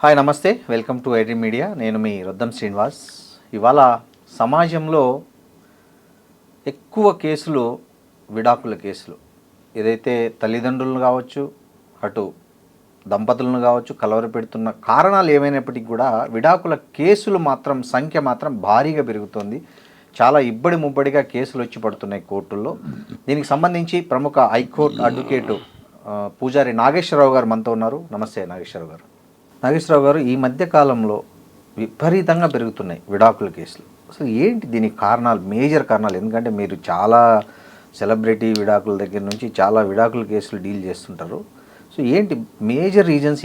Hi నమస్తే, welcome to iDream media. నేను మీ రొద్దం శ్రీనివాస్. ఇవాళ సమాజంలో ఎక్కువ కేసులు విడాకుల కేసులు. ఏదైతే తల్లిదండ్రులను కావచ్చు, అటు దంపతులను కావచ్చు కలవరపెడుతున్న కారణాలు ఏమైనప్పటికీ కూడా విడాకుల కేసులు మాత్రం సంఖ్య మాత్రం భారీగా పెరుగుతుంది. చాలా ఇబ్బడి ముబ్బడిగా కేసులు వచ్చి పడుతున్నాయి కోర్టుల్లో. దీనికి సంబంధించి ప్రముఖ హైకోర్టు అడ్వకేటు పూజారి నాగేశ్వరరావు గారు మనతో ఉన్నారు. నమస్తే నాగేశ్వరరావు గారు. నాగేశ్వరరావు గారు, ఈ మధ్య కాలంలో విపరీతంగా పెరుగుతున్నాయి విడాకుల కేసులు. అసలు ఏంటి దీనికి కారణాలు, మేజర్ కారణాలు? ఎందుకంటే మీరు చాలా సెలబ్రిటీ విడాకుల దగ్గర నుంచి చాలా విడాకుల కేసులు డీల్ చేస్తుంటారు. సో ఏంటి మేజర్ రీజన్స్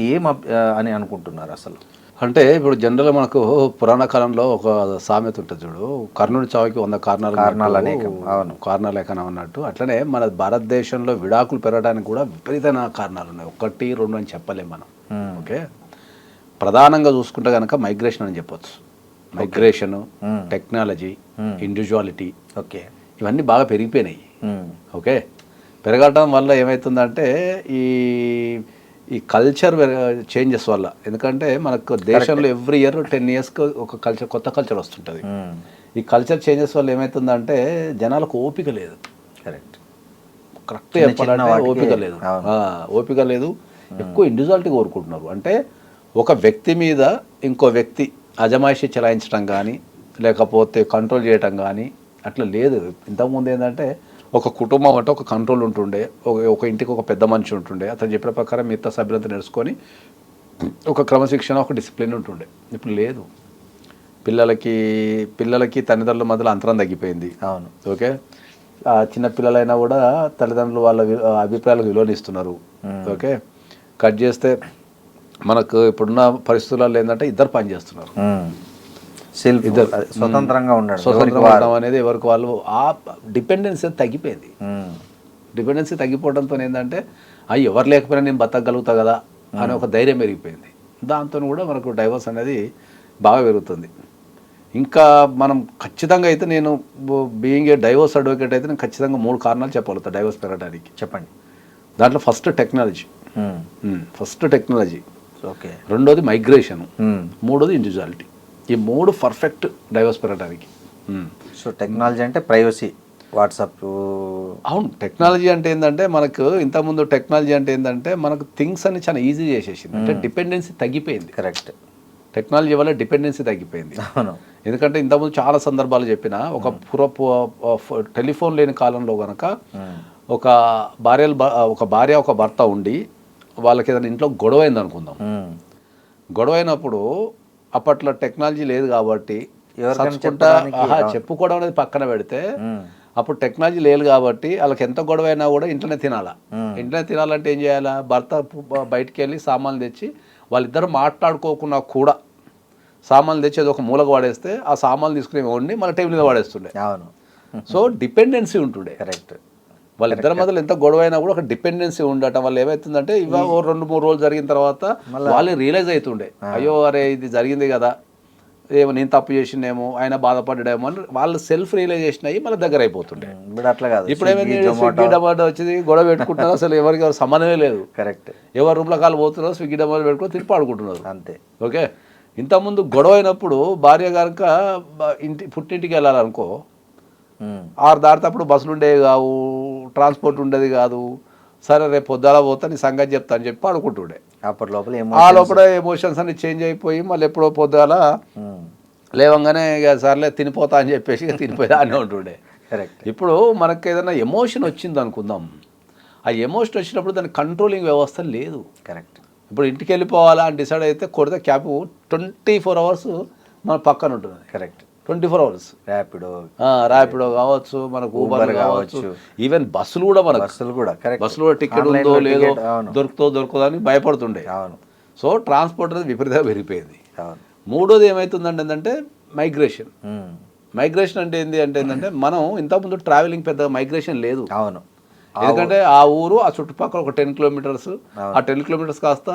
అని అనుకుంటున్నారు అసలు? అంటే ఇప్పుడు జనరల్గా మనకు పురాణ కాలంలో ఒక సామెత ఉంటుంది చూడు, కర్ణుడి చావుకి 100 కారణాలు అనేకం. అవును, కారణాలు ఏకనం అన్నట్టు. అట్లనే మన భారతదేశంలో విడాకులు పెరగడానికి కూడా విపరీతమైన కారణాలు ఉన్నాయి. 1, 2 అని చెప్పలేం మనం. ఓకే, ప్రధానంగా చూసుకుంటే కనుక మైగ్రేషన్ అని చెప్పొచ్చు. మైగ్రేషను, టెక్నాలజీ, ఇండివిజువాలిటీ, ఓకే, ఇవన్నీ బాగా పెరిగిపోయినాయి. ఓకే, పెరగడం వల్ల ఏమవుతుందంటే ఈ కల్చర్ చేంజెస్ వల్ల. ఎందుకంటే మనకు దేశంలో ఎవ్రీ ఇయర్ 10 yearsకి ఒక కొత్త కల్చర్ వస్తుంటుంది. ఈ కల్చర్ చేంజెస్ వల్ల ఏమవుతుందంటే జనాలకు ఓపిక లేదు. కరెక్ట్ చెప్పాలంటే ఓపిక లేదు. ఎక్కువ ఇండివిజువాలిటీ కోరుకుంటున్నారు. అంటే ఒక వ్యక్తి మీద ఇంకో వ్యక్తి అజమాయిషి చెలాయించడం కానీ, లేకపోతే కంట్రోల్ చేయటం కానీ అట్లా లేదు. ఇంతకుముందు ఏంటంటే ఒక కుటుంబం అంటే ఒక కంట్రోల్ ఉంటుండే, ఒక ఇంటికి ఒక పెద్ద మనిషి ఉంటుండే, అతను చెప్పిన ప్రకారం మిగతా సభ్యులంతా నడుచుకొని ఒక క్రమశిక్షణ, ఒక డిసిప్లిన్ ఉంటుండే. ఇప్పుడు లేదు. పిల్లలకి తల్లిదండ్రుల మధ్యలో అంతరం తగ్గిపోయింది. అవును, ఓకే. చిన్న పిల్లలైనా కూడా తల్లిదండ్రులు వాళ్ళ అభిప్రాయాలకు విలువనిస్తున్నారు. ఓకే, కట్ చేస్తే మనకు ఇప్పుడున్న పరిస్థితులలో ఏంటంటే ఇద్దరు పని చేస్తున్నారు. ఇద్దరు స్వతంత్రంగా ఉండడం అనేది ఎవరికి వాళ్ళు ఆ డిపెండెన్సీ తగ్గిపోయింది. డిపెండెన్సీ తగ్గిపోవడంతో ఏంటంటే ఎవరు లేకపోయినా నేను బతకగలుగుతా కదా అనే ఒక ధైర్యం పెరిగిపోయింది. దాంతో కూడా మనకు డైవర్స్ అనేది బాగా పెరుగుతుంది. ఇంకా మనం ఖచ్చితంగా అయితే నేను బీయింగ్ ఏ డైవర్స్ అడ్వకేట్ అయితే నేను ఖచ్చితంగా 3 కారణాలు చెప్పగలుగుతాను డైవర్స్ పెరగడానికి. చెప్పండి. దాంట్లో ఫస్ట్ టెక్నాలజీ. ఓకే, రెండోది మైగ్రేషన్, మూడోది ఇండివిజువాలిటీ. ఈ 3 పర్ఫెక్ట్ డైవర్స్ పెరగడానికి. సో టెక్నాలజీ అంటే ప్రైవసీ, వాట్సాప్. అవును, టెక్నాలజీ అంటే ఏంటంటే మనకు ఇంతకుముందు టెక్నాలజీ అంటే ఏంటంటే మనకు థింగ్స్ అన్ని చాలా ఈజీ చేసేసింది. అంటే డిపెండెన్సీ తగ్గిపోయింది. కరెక్ట్, టెక్నాలజీ వల్ల డిపెండెన్సీ తగ్గిపోయింది. అవును, ఎందుకంటే ఇంతకుముందు చాలా సందర్భాలు చెప్పిన ఒక టెలిఫోన్ లేని కాలంలో కనుక ఒక భార్య ఒక భర్త ఉండి వాళ్ళకి ఏదైనా ఇంట్లో గొడవ అయింది అనుకుందాం. గొడవ అయినప్పుడు అప్పట్లో టెక్నాలజీ లేదు కాబట్టి చెప్పుకోవడం అనేది పక్కన పెడితే, అప్పుడు టెక్నాలజీ లేదు కాబట్టి వాళ్ళకి ఎంత గొడవ అయినా కూడా ఇంట్లోనే తినాలా. ఇంట్లోనే తినాలంటే ఏం చేయాలా? భర్త బయటికి వెళ్ళి సామాన్లు తెచ్చి వాళ్ళిద్దరు మాట్లాడుకోకుండా కూడా సామాన్లు తెచ్చి అది ఒక మూలకు వాడేస్తే ఆ సామాన్లు తీసుకుని వండి మన టేబుల్ మీద వాడేస్తుండే. అవును, సో డిపెండెన్సీ ఉంటుండే. కరెక్ట్, వాళ్ళిద్దరి మధ్యలో ఎంత గొడవ అయినా కూడా ఒక డిపెండెన్సీ ఉండటం వల్ల ఏమవుతుందంటే 2-3 రోజులు జరిగిన తర్వాత వాళ్ళు రియలైజ్ అవుతుండే, అయ్యో అరే ఇది జరిగింది కదా, ఏమో నేను తప్పు చేసిందేమో, ఆయన బాధపడ్డాడేమో అని వాళ్ళు సెల్ఫ్ రియలైజేషన్ అయ్యి మళ్ళీ దగ్గర అయిపోతుండే. అట్లా కాదు. ఇప్పుడు ఏమైంది, స్విగ్గీ డమాటో వచ్చింది, గొడవ పెట్టుకుంటున్నారు. అసలు ఎవరికి సంబంధమే లేదు. కరెక్ట్, ఎవరు రూమ్లో కాలు పోతున్నారు, స్విగ్గీ డమాటో పెట్టుకుని తిరిగి ఆడుకుంటున్నారు అంతే. ఓకే, ఇంతకుముందు గొడవ అయినప్పుడు భార్య కనుక పుట్టింటికి వెళ్ళాలనుకో, 6 దాటినప్పుడు బస్సులు ఉండేవి కావు, ట్రాన్స్పోర్ట్ ఉండేది కాదు. సరే రేపు పొద్దులా పోతా నీ సంగతి చెప్తా అని చెప్పి ఆడుకుంటుండే. ఆ లోపల ఎమోషన్స్ అన్ని చేంజ్ అయిపోయి మళ్ళీ ఎప్పుడో పొద్దులా లేవంగానే ఇక సర్లే తినిపోతా అని చెప్పేసి ఇక తినిపోయేదా అని ఉంటుండే. కరెక్ట్, ఇప్పుడు మనకు ఏదైనా ఎమోషన్ వచ్చింది అనుకుందాం, ఆ ఎమోషన్ వచ్చినప్పుడు దాని కంట్రోలింగ్ వ్యవస్థ లేదు. కరెక్ట్, ఇప్పుడు ఇంటికి వెళ్ళిపోవాలా అని డిసైడ్ అయితే కొడితే క్యాబ్ 24 hours మన పక్కన ఉంటుంది. Correct, 24 hours. ర్యాపిడో కావచ్చు, మనకు ఊబర్ కావచ్చు, ఈవెన్ బస్సులు కూడా బస్సులు కూడా టికెట్ ఉందో లేదో, దొరుకుతుందో అని భయపడుతుండే. అవును, సో ట్రాన్స్పోర్ట్ అనేది విపరీతంగా పెరిగిపోయింది. మూడోది ఏమవుతుందంటే ఏంటంటే మైగ్రేషన్ అంటే ఏంటంటే మనం ఇంతకుముందు ట్రావెలింగ్ పెద్ద మైగ్రేషన్ లేదు. అవును, ఎందుకంటే ఆ ఊరు ఆ చుట్టుపక్కల ఒక 10 kilometers, ఆ 10 kilometers కాస్త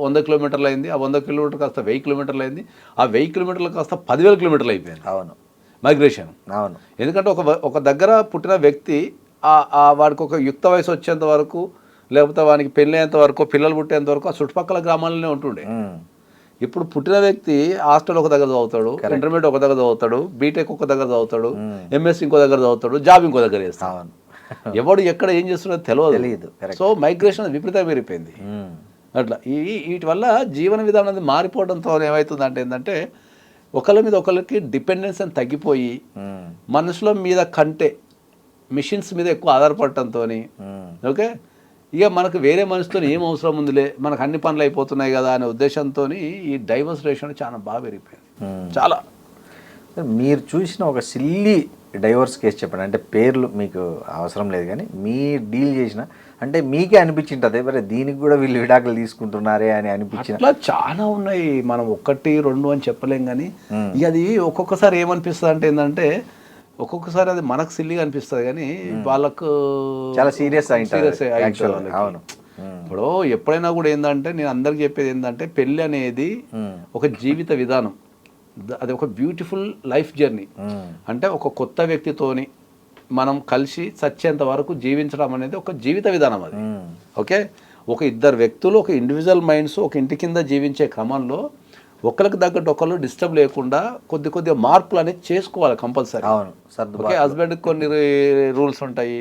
100 kilometers అయింది, ఆ 100 kilometers కాస్త 1000 kilometers అయింది, ఆ 1000 kilometers కాస్త 10,000 kilometers అయిపోయింది. అవును, మైగ్రేషన్. అవును, ఎందుకంటే ఒక దగ్గర పుట్టిన వ్యక్తి వాడికి ఒక యుక్త వయసు వచ్చేంత వరకు, లేకపోతే వానికి పెళ్ళి అయ్యేంత వరకు, పిల్లలు పుట్టేంత వరకు ఆ చుట్టుపక్కల గ్రామాలనే ఉంటుండే. ఇప్పుడు పుట్టిన వ్యక్తి హాస్టల్ ఒక దగ్గర చదువుతాడు, ఇంటర్మీడియట్ ఒక దగ్గర చదువుతాడు, బీటెక్ ఒక దగ్గర చదువుతాడు, ఎంఎస్సీ ఇంకో దగ్గర చదువుతాడు, జాబ్ ఇంకో దగ్గర చేస్తాడు. ఎవడు ఎక్కడ ఏం చేస్తున్నాడో తెలియదు. సో మైగ్రేషన్ విపరీతంగా పెరిగిపోయింది. అట్లా వీటి వల్ల జీవన విధానం అనేది మారిపోవడంతో ఏమవుతుందంటే ఏంటంటే ఒకళ్ళ మీద ఒకళ్ళకి డిపెండెన్స్ అని తగ్గిపోయి మనుషుల మీద కంటే మిషన్స్ మీద ఎక్కువ ఆధారపడటంతో ఓకే ఇక మనకు వేరే మనిషితో ఏం అవసరం ఉందిలే, మనకు అన్ని పనులు అయిపోతున్నాయి కదా అనే ఉద్దేశంతో ఈ డైవర్స్ రేషన్ చాలా బాగా పెరిగిపోయింది. చాలా మీరు చూసిన ఒక సిల్లీ డైవర్స్ కేసు చెప్పండి. అంటే పేర్లు మీకు అవసరం లేదు కానీ మీ డీల్ చేసిన అంటే మీకే అనిపించింటుంది మరి దీనికి కూడా వీళ్ళు విడాకులు తీసుకుంటున్నారే అని అనిపించిన అట్లా చాలా ఉన్నాయి. మనం 1, 2 అని చెప్పలేం కానీ ఇక అది ఒక్కొక్కసారి ఏమనిపిస్తుంది అంటే ఏంటంటే ఒక్కొక్కసారి అది మనకు సిల్లిగా అనిపిస్తుంది కానీ వాళ్ళకు చాలా సీరియస్ అవును. ఇప్పుడు ఎప్పుడైనా కూడా ఏంటంటే నేను అందరికి చెప్పేది ఏంటంటే పెళ్ళి అనేది ఒక జీవిత విధానం, అది ఒక బ్యూటిఫుల్ లైఫ్ జర్నీ. అంటే ఒక కొత్త వ్యక్తితోని మనం కలిసి చచ్చేంత వరకు జీవించడం అనేది ఒక జీవిత విధానం అది. ఓకే ఒక ఇద్దరు వ్యక్తులు ఒక ఇండివిజువల్ మైండ్స్ ఒక ఇంటి కింద జీవించే క్రమంలో ఒకరికి తగ్గట్టు ఒకళ్ళు డిస్టర్బ్ లేకుండా కొద్దిగా మార్పులు అనేది చేసుకోవాలి కంపల్సరీ. ఓకే హస్బెండ్కి కొన్ని రూల్స్ ఉంటాయి,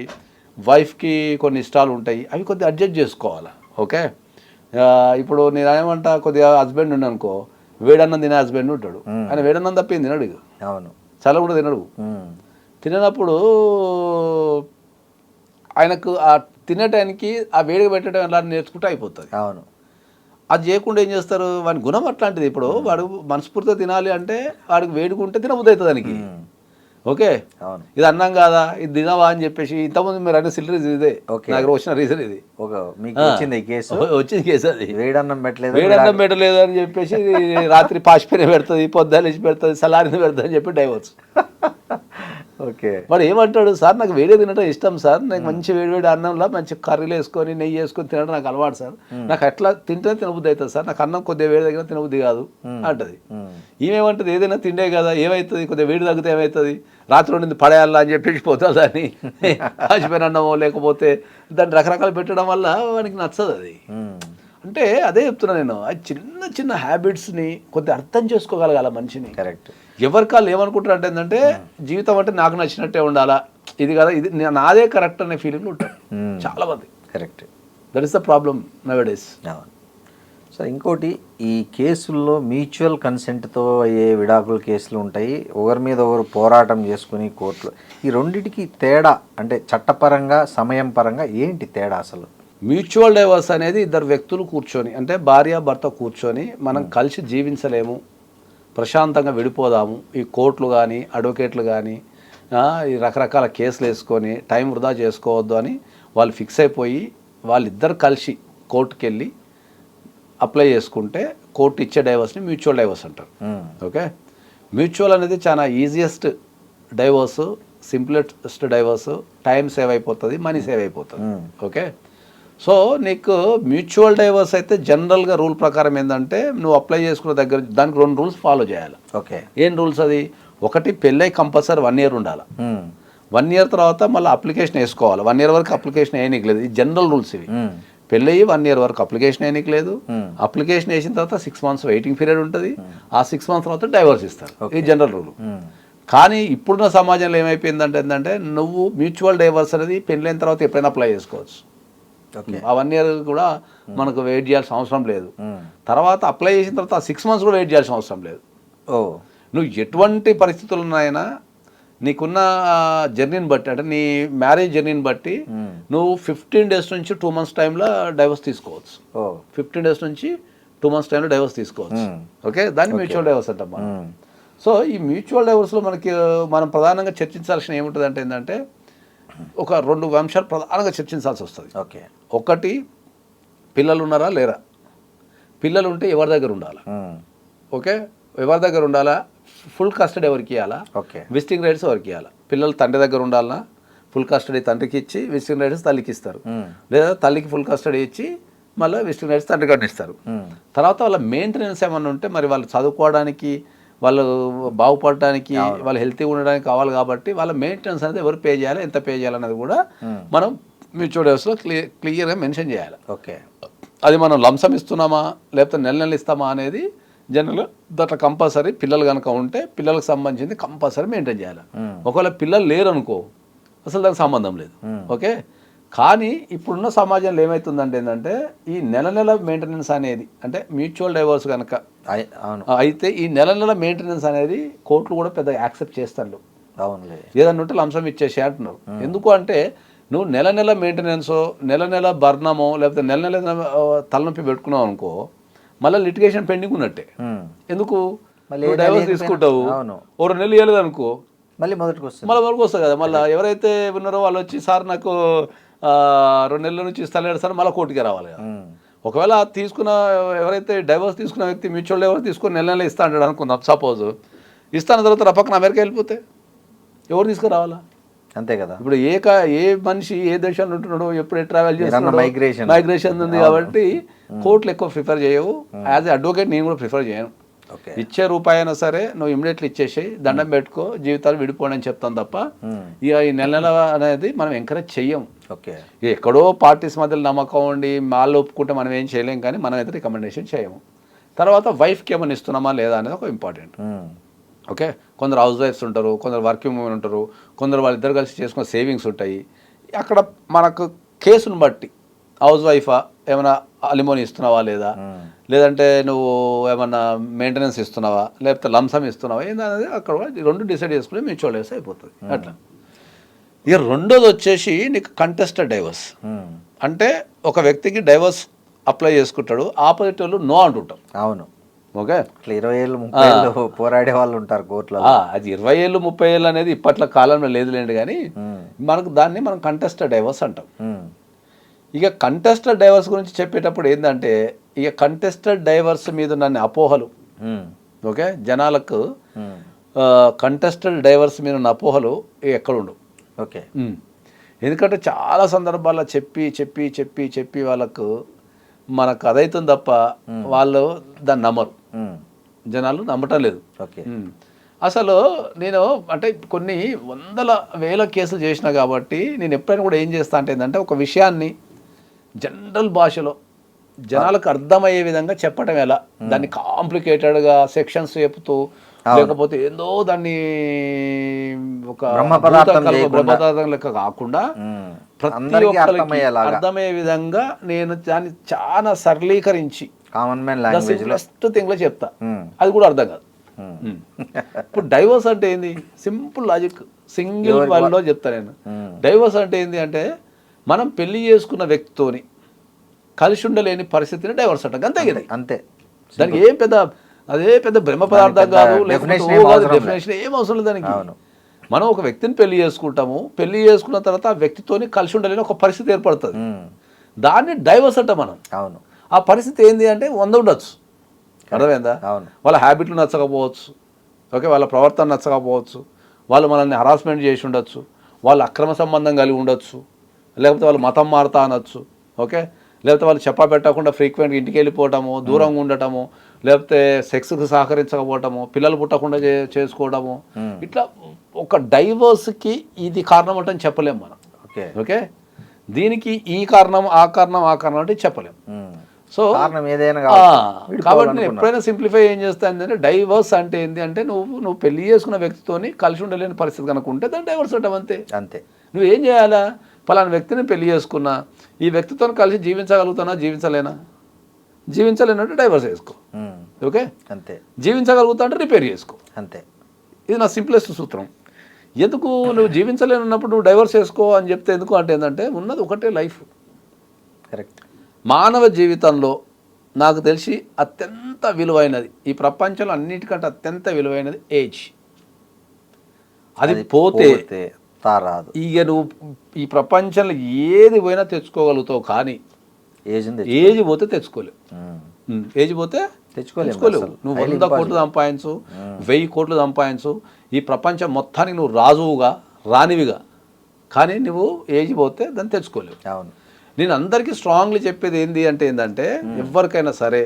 వైఫ్కి కొన్ని ఇష్టాలు ఉంటాయి, అవి కొద్దిగా అడ్జస్ట్ చేసుకోవాలి. ఓకే ఇప్పుడు నేను ఏమంటా కొద్దిగా హస్బెండ్ ఉండి అనుకో వేడన్నం తినే హస్బెండ్ ఉంటాడు, ఆయన వేడన్నం తప్పేం తినడు, అవును చాలా కూడా తినడు. తినప్పుడు ఆయనకు ఆ తినటానికి ఆ వేడిగా పెట్టడం ఎలా నేర్చుకుంటే అయిపోతుంది. అవును అది చేయకుండా ఏం చేస్తారు, వాడి గుణం అట్లాంటిది. ఇప్పుడు వాడు మనస్ఫూర్తిగా తినాలి అంటే వాడికి వేడుకుంటే తినబుద్ధి అవుతుంది దానికి. ఓకే ఇది అన్నం కాదా ఇది తినవా అని చెప్పేసి ఇంతకుముందు మీరు అనే సిల్లరీస్ ఇదే నాకు వచ్చిన రీజన్ ఇది. వచ్చింది కేసు అది వేడన్నం పెట్టలేదు అని చెప్పేసి రాత్రి పాసిపోయిన పెడుతుంది, పొద్దులేసి పెడుతుంది, సలారిని పెడుతుంది అని చెప్పి డైవర్స్. ఓకే వాడు ఏమంటాడు, సార్ నాకు వేడి తినడం ఇష్టం సార్, నాకు మంచి వేడి అన్నంలో మంచి కర్రీలు వేసుకొని నెయ్యి వేసుకొని తినడం నాకు అలవాటు సార్, నాకు అట్లా తింటే తినబుద్ధి అవుతుంది సార్, నాకు అన్నం కొద్దిగా వేడి దగ్గర తినబుద్ధి కాదు అంటది. ఈమెమంటది ఏదైనా తిండే కదా ఏమవుతుంది కొద్దిగా వేడి తగ్గితే ఏమవుతుంది, రాత్రి ఉండింది పడేయాలా అని చెప్పేసి పోతుంది దాన్ని కాసిపోయిన అన్నమో లేకపోతే దాన్ని రకరకాలు పెట్టడం వల్ల వానికి నచ్చదు అది. అంటే అదే చెప్తున్నా నేను, ఆ చిన్న చిన్న హ్యాబిట్స్ని కొద్దిగా అర్థం చేసుకోగలగాల మనిషిని. కరెక్ట్ ఎవరికాళ్ళు ఏమనుకుంటారు అంటే ఏంటంటే జీవితం అంటే నాకు నచ్చినట్టే ఉండాలా, ఇది కదా ఇది నాదే కరెక్ట్ అనే ఫీలింగ్ ఉంటారు చాలా మంది. Correct that is the problem నౌడేస్. So ఇంకోటి ఈ కేసుల్లో మ్యూచువల్ కన్సెంట్తో అయ్యే విడాకుల కేసులు ఉంటాయి, ఒకరి మీద ఒకరు పోరాటం చేసుకుని కోర్టులో. ఈ రెండిటికి తేడా అంటే చట్టపరంగా సమయం పరంగా ఏంటి తేడా అసలు? మ్యూచువల్ డైవర్స్ అనేది ఇద్దరు వ్యక్తులు కూర్చొని అంటే భార్య భర్త కూర్చొని మనం కలిసి జీవించలేము, ప్రశాంతంగా విడిపోదాము, ఈ కోర్టులు కానీ అడ్వకేట్లు కానీ ఈ రకరకాల కేసులు వేసుకొని టైం వృధా చేసుకోవద్దు అని వాళ్ళు ఫిక్స్ అయిపోయి వాళ్ళిద్దరు కలిసి కోర్టుకి వెళ్ళి అప్లై చేసుకుంటే కోర్టు ఇచ్చే డైవర్స్ని మ్యూచువల్ డైవర్స్ అంటారు. ఓకే మ్యూచువల్ అనేది చాలా easiest divorce, simplest divorce, time save అయిపోతుంది, మనీ సేవ్ అయిపోతుంది. ఓకే సో నీకు మ్యూచువల్ డైవర్స్ అయితే జనరల్గా రూల్ ప్రకారం ఏంటంటే నువ్వు అప్లై చేసుకున్న దగ్గర దానికి 2 రూల్స్ ఫాలో చేయాలి. ఓకే ఏం రూల్స్ అది, ఒకటి పెళ్ళై కంపల్సరీ 1 year ఉండాలి, 1 year తర్వాత మళ్ళీ అప్లికేషన్ వేసుకోవాలి, 1 year వరకు అప్లికేషన్ వేయనీకి లేదు, ఇది జనరల్ రూల్స్ ఇవి. పెళ్ళయి 1 year వరకు అప్లికేషన్ వేయనీకి లేదు, అప్లికేషన్ వేసిన తర్వాత 6 months వెయిటింగ్ పీరియడ్ ఉంటుంది, ఆ 6 months తర్వాత డైవర్స్ ఇస్తారు, ఇది జనరల్ రూల్. కానీ ఇప్పుడున్న సమాజంలో ఏమైపోయిందంటే ఏంటంటే నువ్వు మ్యూచువల్ డైవర్స్ అనేది పెళ్ళైన తర్వాత ఎప్పుడైనా అప్లై చేసుకోవచ్చు, ఆ 1 year కూడా మనకు వెయిట్ చేయాల్సిన అవసరం లేదు, తర్వాత అప్లై చేసిన తర్వాత 6 months కూడా వెయిట్ చేయాల్సిన అవసరం లేదు. నువ్వు ఎటువంటి పరిస్థితులనైనా నీకున్న జర్నీని బట్టి అంటే నీ మ్యారేజ్ జర్నీని బట్టి నువ్వు 15 days నుంచి 2 months టైంలో డైవర్స్ తీసుకోవచ్చు, 15 days నుంచి 2 months టైంలో డైవర్స్ తీసుకోవచ్చు. ఓకే దాన్ని మ్యూచువల్ డైవర్స్ అంటాం మనం. సో ఈ మ్యూచువల్ డైవర్స్లో మనం ప్రధానంగా చర్చించాల్సిన ఏముంటుంది అంటే ఏంటంటే ఒక 2 అంశాలు ప్రధానంగా చర్చించాల్సి వస్తుంది. ఓకే ఒకటి పిల్లలు ఉన్నారా లేరా, పిల్లలు ఉంటే ఎవరి దగ్గర ఉండాలా, ఓకే ఎవరి దగ్గర ఉండాలా, ఫుల్ కస్టడీ ఎవరికి ఇవ్వాలా, ఓకే విజిటింగ్ రైట్స్ ఎవరికి ఇవ్వాలా, పిల్లలు తండ్రి దగ్గర ఉండాలన్నా ఫుల్ కస్టడీ తండ్రికి ఇచ్చి విజిటింగ్ రైట్స్ తల్లికి ఇస్తారు, లేదా తల్లికి ఫుల్ కస్టడీ ఇచ్చి మళ్ళీ విజిటింగ్ రైట్స్ తండ్రి గారిని ఇస్తారు. తర్వాత వాళ్ళ మెయింటెనెన్స్ ఏమన్నా ఉంటే మరి వాళ్ళు చదువుకోవడానికి వాళ్ళు బాగుపడడానికి వాళ్ళు హెల్తీగా ఉండడానికి కావాలి కాబట్టి వాళ్ళ మెయింటెనెన్స్ అనేది ఎవరు పే చేయాలి, ఎంత పే చేయాలనేది కూడా మనం మ్యూచువల్ డైవర్స్లో క్లియర్గా మెన్షన్ చేయాలి. ఓకే అది మనం లంసం ఇస్తున్నామా లేకపోతే నెల ఇస్తామా అనేది జనరల్గా అట్లా కంపల్సరీ పిల్లలు కనుక ఉంటే పిల్లలకు సంబంధించింది కంపల్సరీ మెయింటైన్ చేయాలి. ఒకవేళ పిల్లలు లేరు అనుకో అసలు దానికి సంబంధం లేదు. ఓకే, కానీ ఇప్పుడున్న సమాజంలో ఏమవుతుందంటే ఏంటంటే ఈ నెల మెయింటెనెన్స్ అనేది అంటే మ్యూచువల్ డైవర్స్ కనుక అయితే ఈ నెల మెయింటెనెన్స్ అనేది కోర్టులు కూడా పెద్దగా యాక్సెప్ట్ చేస్తారు. అవునులే, ఏదన్నా ఉంటే లంసం ఇచ్చేసి అంటున్నారు. ఎందుకు అంటే నువ్వు నెల మెయింటెనెన్సో నెల బర్ణమో లేకపోతే నెల తలనొప్పి పెట్టుకున్నావు అనుకో మళ్ళీ లిటిగేషన్ పెండింగ్ ఉన్నట్టే. ఎందుకు డైవర్స్ తీసుకుంటావు, ఓ 2 నెలలు ఇవ్వలేదు అనుకో మళ్ళీ మొదటికి వస్తుంది కదా. మళ్ళీ ఎవరైతే ఉన్నారో వాళ్ళు వచ్చి సార్ నాకు 2 నెలల నుంచి ఇస్తలేడు సార్ మళ్ళీ కోర్టుకి రావాలి కదా. ఒకవేళ తీసుకున్న ఎవరైతే డైవర్స్ తీసుకున్న వ్యక్తి మ్యూచువల్ డైవర్స్ తీసుకుని నెల ఇస్తా అంటాడు అనుకుందాం, సపోజ్ ఇస్తాన తర్వాత పక్కన అమెరికా వెళ్ళిపోతే ఎవరు తీసుకురావాలా? అంతే కదా. ఇప్పుడు ఏ మనిషి ఏ దేశంలో ఉంటున్నాడో ఎప్పుడు ట్రావెల్ చేస్తున్నాడో మైగ్రేషన్ ఉంది కాబట్టి కోర్టులు ఎక్కువ ప్రిఫర్ చేయవు. యాజ్ ఏ అడ్వకేట్ నేను కూడా ప్రిఫర్ చేయను. ఇచ్చే రూపాయి అయినా సరే నువ్వు ఇమ్మీడియట్లీ ఇచ్చేసి దండం పెట్టుకో, జీవితాలు విడిపోండి అని చెప్తాను తప్ప ఇక ఈ నెల అనేది మనం ఎంకరేజ్ చెయ్యం. ఎక్కడో పార్టీస్ మధ్యలో నమ్మకం ఉండి వాళ్ళు ఒప్పుకుంటే మనం ఏం చేయలేం, కానీ మనం అయితే రికమెండేషన్ చేయము. తర్వాత వైఫ్కి ఏమైనా ఇస్తున్నామా లేదా అనేది ఒక ఇంపార్టెంట్. ఓకే, కొందరు హౌస్ వైఫ్స్ ఉంటారు, కొందరు వర్కింగ్ ఉమెన్ ఉంటారు, కొందరు వాళ్ళిద్దరు కలిసి చేసుకున్న సేవింగ్స్ ఉంటాయి. అక్కడ మనకు కేసును బట్టి హౌస్ వైఫా ఏమైనా అలిమోని ఇస్తున్నావా లేదా, లేదంటే నువ్వు ఏమన్నా మెయింటెనెన్స్ ఇస్తున్నావా లేకపోతే లంసం ఇస్తున్నావా ఏందనేది అక్కడ 2 డిసైడ్ చేసుకుని మ్యూచువల్ డైవర్స్ అయిపోతుంది. అట్లా ఇక రెండోది వచ్చేసి నీకు కంటెస్టెడ్ డైవర్స్. అంటే ఒక వ్యక్తికి డైవర్స్ అప్లై చేసుకుంటాడు, ఆపోజిట్ వాళ్ళు నో అంటుంటాం. అవును, ఓకే, అట్లా 20 ఏళ్ళు 30 ఏళ్ళు పోరాడే వాళ్ళు ఉంటారు కోర్టులో. అది 20 ఏళ్ళు 30 ఏళ్ళు అనేది ఇప్పట్లో కాలంలో లేదులేండి, కానీ మనం కంటెస్టెడ్ డైవర్స్ అంటాం. ఇక కంటెస్టెడ్ డైవర్స్ గురించి చెప్పేటప్పుడు ఏంటంటే ఇక కంటెస్టెడ్ డైవర్స్ మీద ఉన్న అపోహలు, ఓకే, జనాలకు కంటెస్టెడ్ డైవర్స్ మీద ఉన్న అపోహలు ఎక్కడుండవు. ఓకే, ఎందుకంటే చాలా సందర్భాల్లో చెప్పి వాళ్ళకు మనకు అదైతుంది తప్ప వాళ్ళు దాన్ని నమ్మరు, జనాలు నమ్మటం లేదు. ఓకే, అసలు నేను అంటే కొన్ని 100,000 కేసులు చేసిన కాబట్టి నేను ఎప్పుడైనా కూడా ఏం చేస్తా అంటే ఏంటంటే ఒక విషయాన్ని జనరల్ భాషలో జనాలకు అర్థమయ్యే విధంగా చెప్పడం ఎలా, దాన్ని కాంప్లికేటెడ్గా సెక్షన్స్ చెప్తూ లేకపోతే ఏదో దాన్ని ఒక బ్రహ్మపదార్థం లెక్క కాకుండా ప్రతి ఒక్కరికి అర్థమయ్యే విధంగా నేను దాన్ని చాలా సరళీకరించి కామన్ మ్యాన్ లాంగ్వేజ్ ఫస్ట్ థింగ్లో చెప్తా, అది కూడా అర్థం కాదు. ఇప్పుడు డైవర్స్ అంటే ఏంది, సింపుల్ లాజిక్ సింగిల్ వర్డ్లో చెప్తా నేను. డైవర్స్ అంటే ఏంది అంటే మనం పెళ్లి చేసుకున్న వ్యక్తితోని కలిసి ఉండలేని పరిస్థితిని డైవర్స్ అంటాం, అంతే కదా. అంతే, దానికి ఏం పెద్ద బ్రహ్మ పదార్థం కాదు, డెఫినేషన్ ఏం అవసరం లేదు దానికి. మనం ఒక వ్యక్తిని పెళ్లి చేసుకుంటాము, పెళ్లి చేసుకున్న తర్వాత ఆ వ్యక్తితోని కలిసి ఉండలేని ఒక పరిస్థితి ఏర్పడుతుంది, దాన్ని డైవర్స్ అంటాం మనం. అవును, ఆ పరిస్థితి ఏంది అంటే 100 ఉండొచ్చు, అర్థమైందా. వాళ్ళ హ్యాబిట్లు నచ్చకపోవచ్చు, ఓకే, వాళ్ళ ప్రవర్తన నచ్చకపోవచ్చు, వాళ్ళు మనల్ని హరాస్మెంట్ చేసి ఉండొచ్చు, వాళ్ళు అక్రమ సంబంధం కలిగి ఉండొచ్చు, లేకపోతే వాళ్ళు మతం మారుతా అనొచ్చు, ఓకే, లేకపోతే వాళ్ళు చెప్పా పెట్టకుండా ఫ్రీక్వెంట్గా ఇంటికి వెళ్ళిపోవటము, దూరంగా ఉండటము, లేకపోతే సెక్స్కి సహకరించకపోవటము, పిల్లలు పుట్టకుండా చేసుకోవడము, ఇట్లా ఒక డైవర్స్కి ఇది కారణం అంటే చెప్పలేము మనం. ఓకే, దీనికి ఈ కారణం ఆ కారణం అంటే చెప్పలేము. సో కాబట్టి నేను ఎప్పుడైనా సింప్లిఫై ఏం చేస్తాను అంటే డైవర్స్ అంటే ఏంటి అంటే నువ్వు పెళ్లి చేసుకున్న వ్యక్తితోని కలిసి ఉండలేని పరిస్థితి కనుక ఉంటే దాన్ని డైవర్స్ అంటాం, అంతే. నువ్వేం చేయాలా, ఫలానా వ్యక్తిని పెళ్లి చేసుకున్నా, ఈ వ్యక్తితో కలిసి జీవించగలుగుతానా జీవించలేనంటే డైవర్స్ చేసుకో, ఓకే, అంతే. జీవించగలుగుతా అంటే రిపేర్ చేసుకో, అంతే. ఇది నా సింప్లెస్ట్ సూత్రం. ఎందుకు నువ్వు జీవించలేనప్పుడు నువ్వు డైవర్స్ చేసుకో అని చెప్తే ఎందుకు అంటే ఏంటంటే ఉన్నది ఒకటే లైఫ్. కరెక్ట్. మానవ జీవితంలో నాకు తెలిసి అత్యంత విలువైనది, ఈ ప్రపంచంలో అన్నిటికంటే అత్యంత విలువైనది ఏజ్. అది పోతే రాదు. ఇక నువ్వు ఈ ప్రపంచంలో ఏది పోయినా తెచ్చుకోగలుగుతావు, కానీ ఏజ్ పోతే తెచ్చుకోలేవు. ఏజ్ పోతే తెచ్చుకోలేవు. నువ్వు 100 కోట్లు సంపాదించు, 1000 కోట్లు సంపాదించు, ఈ ప్రపంచం మొత్తానికి నువ్వు రాజువుగా రానివిగా, కానీ నువ్వు ఏజ్ పోతే దాన్ని తెచ్చుకోలేవు. అవును, నేను అందరికీ స్ట్రాంగ్లీ చెప్పేది ఏంటంటే ఎవరికైనా సరే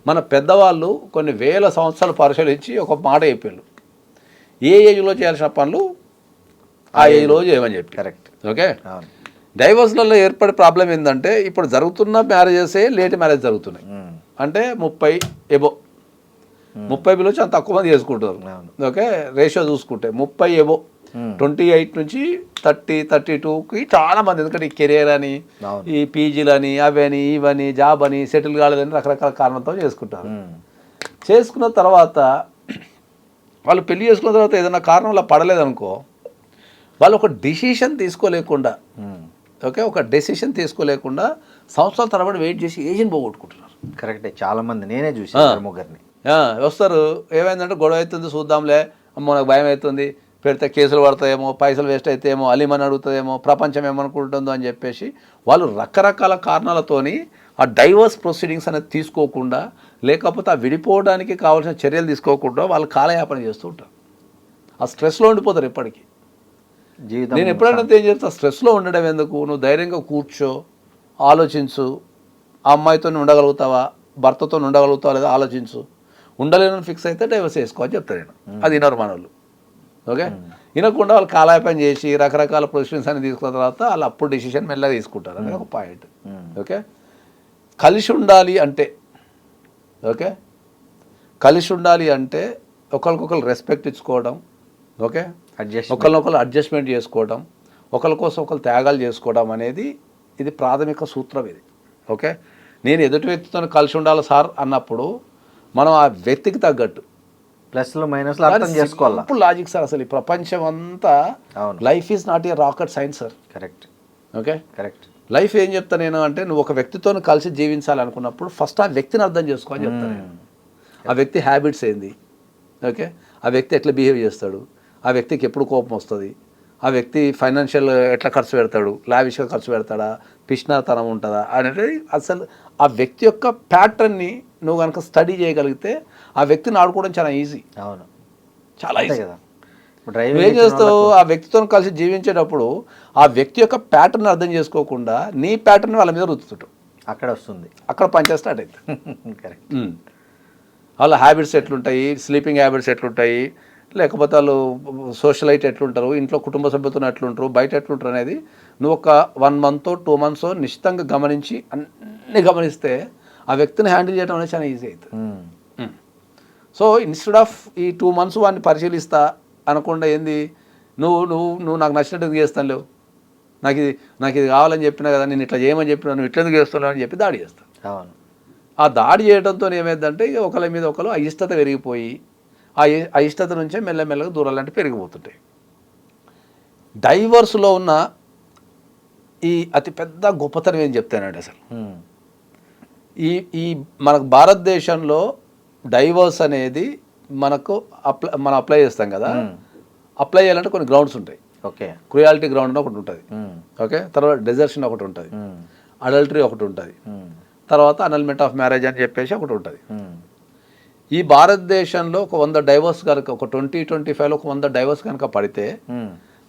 మన పెద్దవాళ్ళు కొన్ని వేల సంవత్సరాలు పరిశీలించి ఒక మాట చెప్పారు, ఏ ఏజ్లో చేయాల్సిన పనులు ఆ ఏజ్లో చేయమని చెప్పి. కరెక్ట్. ఓకే, డైవర్స్లలో ఏర్పడే ప్రాబ్లం ఏంటంటే ఇప్పుడు జరుగుతున్న మ్యారేజెసే లేట్ మ్యారేజ్ జరుగుతున్నాయి. అంటే 30 ఎబో 30 బిలో చాలా తక్కువ మంది చేసుకుంటారు. ఓకే, రేషియో చూసుకుంటే 30 ఏవో 28 నుంచి 30-32కి చాలా మంది, ఎందుకంటే ఈ కెరియర్ అని ఈ పీజీలని అవని ఇవని జాబ్ అని సెటిల్ కాలేదని రకరకాల కారణంతో చేసుకుంటారు. చేసుకున్న తర్వాత వాళ్ళు పెళ్లి చేసుకున్న తర్వాత ఏదైనా కారణం వల్ల పడలేదనుకో, వాళ్ళు ఒక డిసిషన్ తీసుకోలేకుండా ఒక డెసిషన్ తీసుకోలేకుండా సంవత్సరాల తరబడి వెయిట్ చేసి ఏజెంట్ పోగొట్టుకుంటున్నారు. కరెక్టే, చాలా మంది నేనే చూసాను ముగ్గురిని. వస్తారు, ఏమైందంటే గొడవ అవుతుంది చూద్దాంలే, అమ్మో నాకు భయం అవుతుంది, పెడితే కేసులు పడతాయేమో, పైసలు వేస్ట్ అయితేమో, అలీమని అడుగుతుందేమో, ప్రపంచం ఏమనుకుంటుందో అని చెప్పేసి వాళ్ళు రకరకాల కారణాలతోని ఆ డైవర్స్ ప్రొసీడింగ్స్ అనేది తీసుకోకుండా, లేకపోతే ఆ విడిపోవడానికి కావాల్సిన చర్యలు తీసుకోకుండా వాళ్ళు కాలయాపన చేస్తూ ఉంటారు. ఆ స్ట్రెస్లో ఉండిపోతారు ఎప్పటికీ. నేను ఎప్పుడైనా ఏం చెప్తా, స్ట్రెస్లో ఉండడం ఎందుకు, నువ్వు ధైర్యంగా కూర్చో, ఆలోచించు, ఆ అమ్మాయితో ఉండగలుగుతావా, భర్తతో ఉండగలుగుతావా లేదా ఆలోచించు, ఉండలేనని ఫిక్స్ అయితే డైవర్స్ చేసుకో అని చెప్తాను నేను. అది వినరు మనోళ్ళు. ఓకే, వినకుండా వాళ్ళు కాలయాపన చేసి రకరకాల ప్రొసీడింగ్స్ అని తీసుకున్న తర్వాత వాళ్ళు అప్పుడు డెసిషన్ మెల్లగా తీసుకుంటారు. అనేది ఒక పాయింట్. ఓకే, కలిసి ఉండాలి అంటే కలిసి ఉండాలి అంటే ఒకరికొకరు రెస్పెక్ట్ ఇచ్చుకోవడం, ఓకే, ఒకరినొకరు అడ్జస్ట్మెంట్ చేసుకోవడం, ఒకరి కోసం ఒకరు త్యాగాలు చేసుకోవడం అనేది ఇది ప్రాథమిక సూత్రం ఇది. ఓకే, నేను ఎదుటి వ్యక్తితో కలిసి ఉండాలి సార్ అన్నప్పుడు మనం ఆ వ్యక్తికి తగ్గట్టు ప్లస్లు మైనస్లు అర్థం చేసుకోవాలి. ఇప్పుడు లాజిక్ సార్, అసలు ఈ ప్రపంచం అంతా life is not a rocket science sir. Correct. Okay, correct. Life ఏం చెప్తా నేను అంటే, నువ్వు ఒక వ్యక్తితో కలిసి జీవించాలనుకున్నప్పుడు ఫస్ట్ ఆ వ్యక్తిని అర్థం చేసుకో అని చెప్తాను నేను. ఆ వ్యక్తి హ్యాబిట్స్ ఏంది, ఓకే, ఆ వ్యక్తి ఎట్లా బిహేవ్ చేస్తాడు, ఆ వ్యక్తికి ఎప్పుడు కోపం వస్తుంది, ఆ వ్యక్తి ఫైనాన్షియల్ ఎట్లా ఖర్చు పెడతాడు, లావిష్గా ఖర్చు పెడతాడా, పిష్నాతనం ఉంటుందా అనేది అసలు ఆ వ్యక్తి యొక్క ప్యాటర్న్ని నువ్వు కనుక స్టడీ చేయగలిగితే ఆ వ్యక్తిని ఆడుకోవడం చాలా ఈజీ. అవును, చాలా ఈజీ కదా. నువ్వేం చేస్తావు, ఆ వ్యక్తితో కలిసి జీవించేటప్పుడు ఆ వ్యక్తి యొక్క ప్యాటర్న్ అర్థం చేసుకోకుండా నీ ప్యాటర్న్ వాళ్ళ మీద రుద్దుతుంటావు. అక్కడ వస్తుంది, అక్కడ పంచాయతీ స్టార్ట్ అవుతుంది. కరెక్ట్. వాళ్ళ హ్యాబిట్స్ ఎట్లుంటాయి, స్లీపింగ్ హ్యాబిట్స్ ఎట్లుంటాయి, లేకపోతే వాళ్ళు సోషలైట్ ఎట్లుంటారు, ఇంట్లో కుటుంబ సభ్యులతో ఎట్లుంటారు, బయట ఎట్లుంటారు అనేది నువ్వు ఒక 1 month 2 months నిశ్చితంగా గమనించి అన్నీ గమనిస్తే ఆ వ్యక్తిని హ్యాండిల్ చేయడం అనేది చాలా ఈజీ అవుతుంది. సో ఇన్స్టెడ్ ఆఫ్ ఈ 2 months వాడిని పరిశీలిస్తా అనకుండా ఏంది, నువ్వు నాకు నచ్చినట్టు చేస్తాను లేవు, నాకు ఇది కావాలని చెప్పినా కదా, నేను ఇట్లా చేయమని చెప్పినా, నువ్వు ఇట్లా ఎందుకు చేస్తున్నావు అని చెప్పి దాడి చేస్తాను. అవును, ఆ దాడి చేయడంతో ఏమైందంటే ఇక ఒకరి మీద ఒకరు అయిష్టత పెరిగిపోయి ఆ అయిష్టత నుంచే మెల్లమెల్లగా దూరాలు అంటే పెరిగిపోతుంటాయి. డైవర్స్లో ఉన్న ఈ అతిపెద్ద గొప్పతనం ఏం చెప్తానండి అసలు, ఈ మనకు భారతదేశంలో డైవర్స్ అనేది మనం అప్లై చేస్తాం కదా, అప్లై చేయాలంటే కొన్ని గ్రౌండ్స్ ఉంటాయి. ఓకే, క్రుయాలిటీ గ్రౌండ్ అని ఒకటి ఉంటుంది. ఓకే, తర్వాత డెజర్షన్ ఒకటి ఉంటుంది, అడల్టరీ ఒకటి ఉంటుంది, తర్వాత అనల్మెంట్ ఆఫ్ మ్యారేజ్ అని చెప్పేసి ఒకటి ఉంటుంది. ఈ భారతదేశంలో ఒక 100 డైవర్స్ కనుక, ఒక 2025లో ఒక 100 డైవర్స్ కనుక పడితే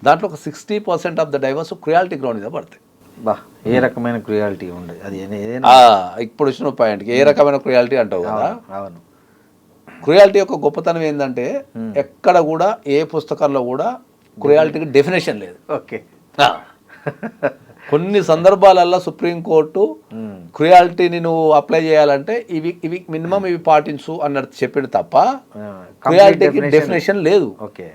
దాంట్లో ఒక 60% of the divorce cruelty ground మీద పడతాయి. బా, ఏ రకమైన క్రుయాలిటీ ఉండదు అది. ఇప్పుడు వచ్చిన పాయింట్కి ఏ రకమైన క్రుయాలిటీ అంటావు కదా. అవును, క్రుయాలిటీ యొక్క గొప్పతనం ఏంటంటే ఎక్కడ కూడా ఏ పుస్తకంలో కూడా క్రుయాలిటీకి డెఫినేషన్ లేదు. ఓకే, కొన్ని సందర్భాలలో సుప్రీంకోర్టు క్రుయాలిటీని నువ్వు అప్లై చేయాలంటే ఇవి మినిమం ఇవి పాటించు అన్నట్టు చెప్పింది తప్ప క్రుయాలిటీకి డెఫినేషన్ లేదు. ఓకే,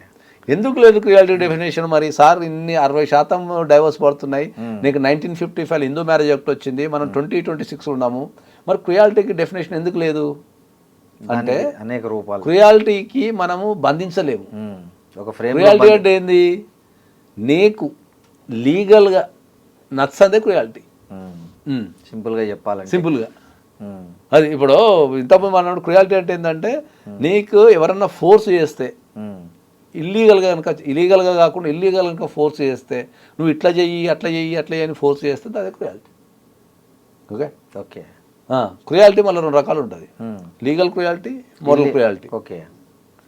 ఎందుకు లేదు క్రుయాలిటీ డెఫినేషన్? మరి సార్ ఇన్ని 60% డైవర్స్ పడుతున్నాయి, నీకు 1955 హిందూ మ్యారేజ్ యాక్ట్ వచ్చింది, మనం 2026 ఉన్నాము, మరి క్రుయాలిటీకి డెఫినేషన్ ఎందుకు లేదు అంటే అనేక రూపాలు క్రుయాలిటీకి మనము బంధించలేము. ఒక ఫ్రేమ్ క్రుయాలిటీ అంటే ఏంది, నీకు లీగల్గా నచ్చదే క్రుయాలిటీ. సింపుల్గా చెప్పాలంటే సింపుల్గా అది ఇప్పుడు ఇంతకుముందు మనం క్రుయాలిటీ అంటే ఏంటంటే నీకు ఎవరన్నా ఫోర్స్ చేస్తే, ఇల్లీగల్గా కాకుండా ఇల్లీగల్ కనుక ఫోర్స్ చేస్తే, నువ్వు ఇట్లా చెయ్యి అట్లా చెయ్యి అట్లా అని ఫోర్స్ చేస్తే అదే క్రుయాలిటీ. ఓకే, ఓకే, క్రుయాలిటీ మళ్ళీ 2 రకాలు ఉంటుంది, legal cruelty, moral cruelty. Okay,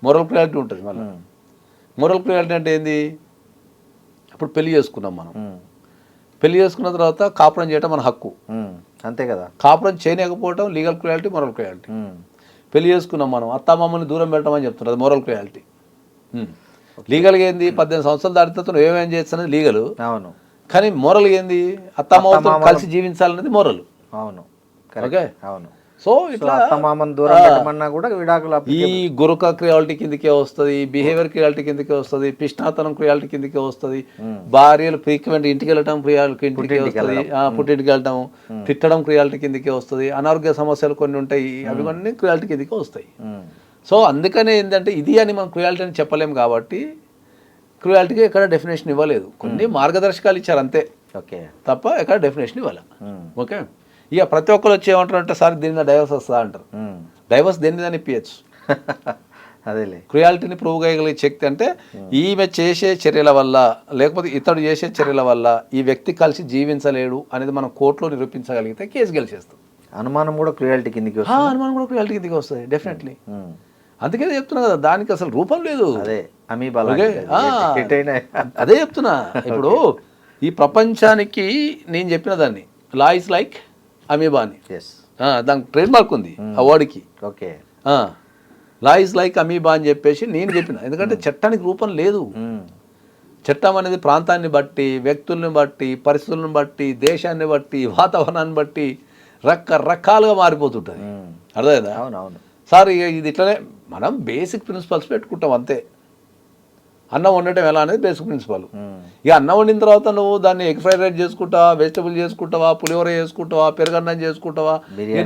moral cruelty ఉంటుంది మళ్ళీ. మోరల్ క్రుయాలిటీ అంటే ఏంది, ఇప్పుడు పెళ్లి చేసుకున్నాం మనం, పెళ్లి చేసుకున్న తర్వాత కాపురం చేయటం మన హక్కు, అంతే కదా. కాపురం చేయలేకపోవటం లీగల్ క్రుయాలిటీ, మోరల్ క్రుయాలిటీ. పెళ్లి చేసుకున్నాం మనం, అత్తామామని దూరం పెట్టమని చెప్తున్నారు, అది మోరల్ క్రుయాలిటీ. లీగల్గా ఏంది, 18 సంవత్సరాలు దాటితే నువ్వు ఏమేం చేస్తున్నది లీగల్. అవును, కానీ మోరల్ ఏంది, అత్తామామతో కలిసి జీవించాలనేది మోరల్. అవును, ఓకే, అవును. సో ఇట్లా అత్తమామని దూరం పెట్టమన్నా కూడా విడాకులు ఈ గురుక క్రియాలిటీ కిందకే వస్తుంది, బిహేవియర్ క్రియాలిటీ కిందకే వస్తుంది, పిష్టాతనం క్రియాలిటీ కిందకే వస్తుంది, భార్యలు ఫ్రీక్వెంట్ ఇంటికి వెళ్ళటం క్రియాలిటీ కిందకే వస్తుంది, పుట్టింటికి వెళ్ళటం, తిట్టడం క్రియాలిటీ కిందకే వస్తుంది, అనారోగ్య సమస్యలు కొన్ని ఉంటాయి, అవి కొన్ని క్రియాలిటీ కిందకే వస్తాయి. సో అందుకనే ఏంటంటే ఇది అని మనం క్రియాలిటీ అని చెప్పలేము కాబట్టి క్రియాలిటీకి ఎక్కడ డెఫినేషన్ ఇవ్వలేదు, కొన్ని మార్గదర్శకాలు ఇచ్చారు అంతే, ఓకే, తప్ప ఎక్కడ డెఫినేషన్ ఇవ్వాలి. ఓకే, ఇక ప్రతి ఒక్కరు వచ్చి ఏమంటారు అంటే సార్ దీని డైవర్స్ వస్తుందా అంటారు. డైవర్స్ దేని మీద ఇప్పించచ్చు, అదేలే క్రియాలిటీని ప్రూవ్ చేయగలిగే శక్తి అంటే ఈమె చేసే చర్యల వల్ల లేకపోతే ఇతడు చేసే చర్యల వల్ల ఈ వ్యక్తి కలిసి జీవించలేడు అనేది మనం కోర్టులో నిరూపించగలిగితే కేసు గెలిచేస్తాం. అనుమానం కూడా క్రియాలిటీ కిందకి వస్తుంది. అనుమానం కూడా క్రియాలిటీ కిందకి వస్తుంది డెఫినెట్లీ. అందుకే చెప్తున్నా కదా, దానికి అసలు రూపం లేదు. అదే అదే చెప్తున్నా. ఇప్పుడు ఈ ప్రపంచానికి నేను చెప్పిన దాన్ని లా ఇస్ లైక్ అమీబా అని, దానికి ట్రేడ్ మార్క్ ఉంది ఆ వర్డ్కి. Okay, law is like amoeba అని చెప్పేసి నేను చెప్పిన. ఎందుకంటే చట్టానికి రూపం లేదు. చట్టం అనేది ప్రాంతాన్ని బట్టి, వ్యక్తుల్ని బట్టి, పరిస్థితులను బట్టి, దేశాన్ని బట్టి, వాతావరణాన్ని బట్టి రకరకాలుగా మారిపోతుంటుంది. అర్థమైందా? అవునవును సార్ ఇది ఇట్లనే మనం బేసిక్ ప్రిన్సిపల్స్ పెట్టుకుంటాం అంతే. అన్నం వండటం ఎలా అనేది బేసిక్ ప్రిన్సిపల్. ఇక అన్నం వండిన తర్వాత నువ్వు దాన్ని ఎగ్ ఫ్రైడ్ రైస్ చేసుకుంటావా, వెజిటబుల్ చేసుకుంటావా, పులిహోర చేసుకుంటావా, పెరుగన్నం చేసుకుంటావా,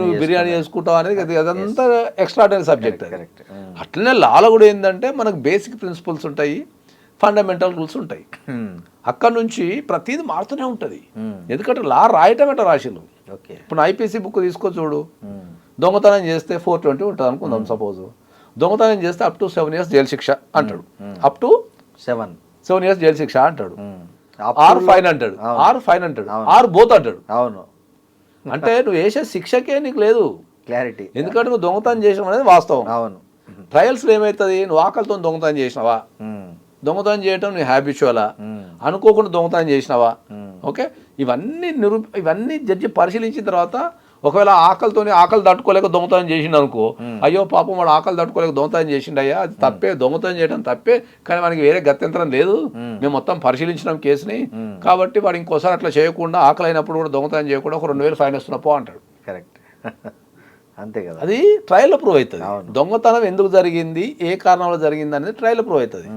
నువ్వు బిర్యానీ చేసుకుంటావా అనేది అదంతా ఎక్స్ట్రాడనరీ సబ్జెక్ట్. అట్లనే లాలో కూడా ఏంటంటే మనకు బేసిక్ ప్రిన్సిపల్స్ ఉంటాయి, ఫండమెంటల్ రూల్స్ ఉంటాయి. అక్కడ నుంచి ప్రతిదీ మారుతూనే ఉంటుంది. ఎందుకంటే లా రాయటం ఎట్లా రాసిండు. ఇప్పుడు ఐపీసీ బుక్ తీసుకో చూడు, దొంగతనం చేస్తే 420 ఉంటుంది అనుకుందాం సపోజ్. దొంగతనం చేస్తే అప్ టు 7 years జైలు శిక్ష అంటాడు, అప్ టు 7 years జైలు శిక్ష అంటాడు, ఆర్ ఫైన్ అంటాడు, ఆర్ బోత్ అంటాడు. అవును, అంటే నువ్వు వేసే శిక్షకే నీకు లేదు క్లారిటీ, ఎందుకంటే నువ్వు దొంగతనం చేసిన అనేది వాస్తవం. అవును, ట్రయల్స్లో ఏమవుతుంది, నువ్వు ఆకలితో దొంగతనం చేసినావా, దొంగతనం చేయటం నీ హ్యాబిచువలా, అనుకోకుండా దొంగతనం చేసినావా. ఓకే, ఇవన్నీ జడ్జి పరిశీలించిన తర్వాత ఒకవేళ ఆకలి తట్టుకోలేక దొంగతనం చేసిండు అనుకో, అయ్యో పాపం వాడు ఆకలి తట్టుకోలేక దొంగతనం చేసిండయ్యా, అది తప్పే, దొంగతనం చేయడం తప్పే, కానీ మనకి వేరే గత్యంతరం లేదు, మేము మొత్తం పరిశీలించినాం కేసుని, కాబట్టి వాడు ఇంకోసారి అట్లా చేయకుండా ఆకలి అయినప్పుడు కూడా దొంగతనం చేయకుండా ఒక 2000 ఫైన్ వస్తున్నా పో అంటాడు. కరెక్ట్, అంతే కదా. అది ట్రయల్లో ప్రూవ్ అవుతుంది. దొంగతనం ఎందుకు జరిగింది, ఏ కారణంలో జరిగింది అనేది ట్రయల్లో ప్రూవ్ అవుతుంది.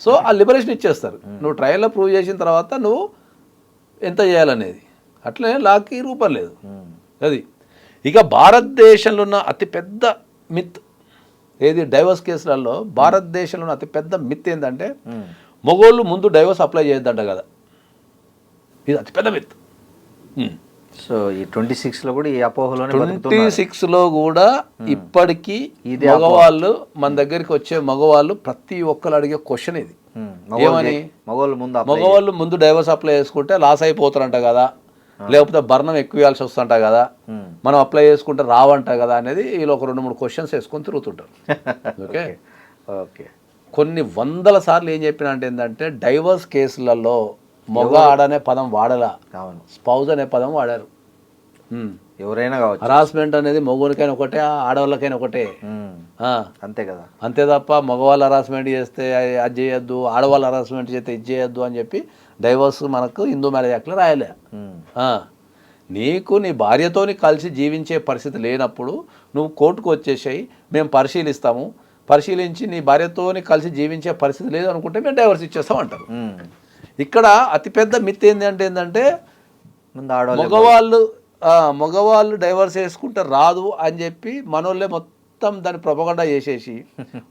సో ఆ లిబరేషన్ ఇచ్చేస్తారు. నువ్వు ట్రయల్లో ప్రూవ్ చేసిన తర్వాత నువ్వు ఎంత చేయాలనేది. అట్లనే లాకి రూపం లేదు అది. ఇక భారతదేశంలో ఉన్న అతిపెద్ద మిత్ ఏది, డైవర్స్ కేసులలో భారతదేశంలో ఉన్న అతిపెద్ద మిత్ ఏంటంటే మగోళ్ళు ముందు డైవర్స్ అప్లై చేయొద్దంట కదా. ఇది అతిపెద్ద మిత్. సో ఈ 26లో కూడా ఈ అపోహలో 26లో కూడా ఇప్పటికీ మగవాళ్ళు మన దగ్గరికి వచ్చే మగవాళ్ళు ప్రతి ఒక్కరు అడిగే క్వశ్చన్ ఇది. ఏమని, మగవాళ్ళు ముందు డైవర్స్ అప్లై చేసుకుంటే లాస్ అయిపోతారంట కదా, లేకపోతే భరణం ఎక్కువ ఇవ్వాల్సి వస్తుంట కదా, మనం అప్లై చేసుకుంటే రావంట కదా అనేది వీళ్ళు ఒక 2-3 క్వశ్చన్స్ వేసుకొని తిరుగుతుంటారు. ఓకే ఓకే, కొన్ని వందల సార్లు ఏం చెప్పిన అంటే ఏంటంటే డైవర్స్ కేసులలో మగ ఆడనే పదం వాడలా, స్పౌజ్ అనే పదం వాడారు. ఎవరైనా కావచ్చు, హరాస్మెంట్ అనేది మగవానికైనా ఒకటే, ఆడవాళ్ళకైనా ఒకటే, అంతే కదా. అంతే తప్ప మగవాళ్ళు హరాస్మెంట్ చేస్తే అది చేయొద్దు, ఆడవాళ్ళు హరాస్మెంట్ చేస్తే ఇది చేయొద్దు అని చెప్పి డైవర్స్ మనకు హిందూ మ్యారేజ్ యాక్ట్లో రాయలే. నీకు నీ భార్యతోని కలిసి జీవించే పరిస్థితి లేనప్పుడు నువ్వు కోర్టుకు వచ్చేసాయి, మేము పరిశీలిస్తాము, పరిశీలించి నీ భార్యతోని కలిసి జీవించే పరిస్థితి లేదు అనుకుంటే మేము డైవర్స్ ఇచ్చేస్తాం అంటారు. ఇక్కడ అతిపెద్ద మిత్ ఏంటంటే మగవాళ్ళు డైవర్స్ వేసుకుంటే రాదు అని చెప్పి మనోళ్ళే మొత్తం దాన్ని ప్రొపగండా చేసేసి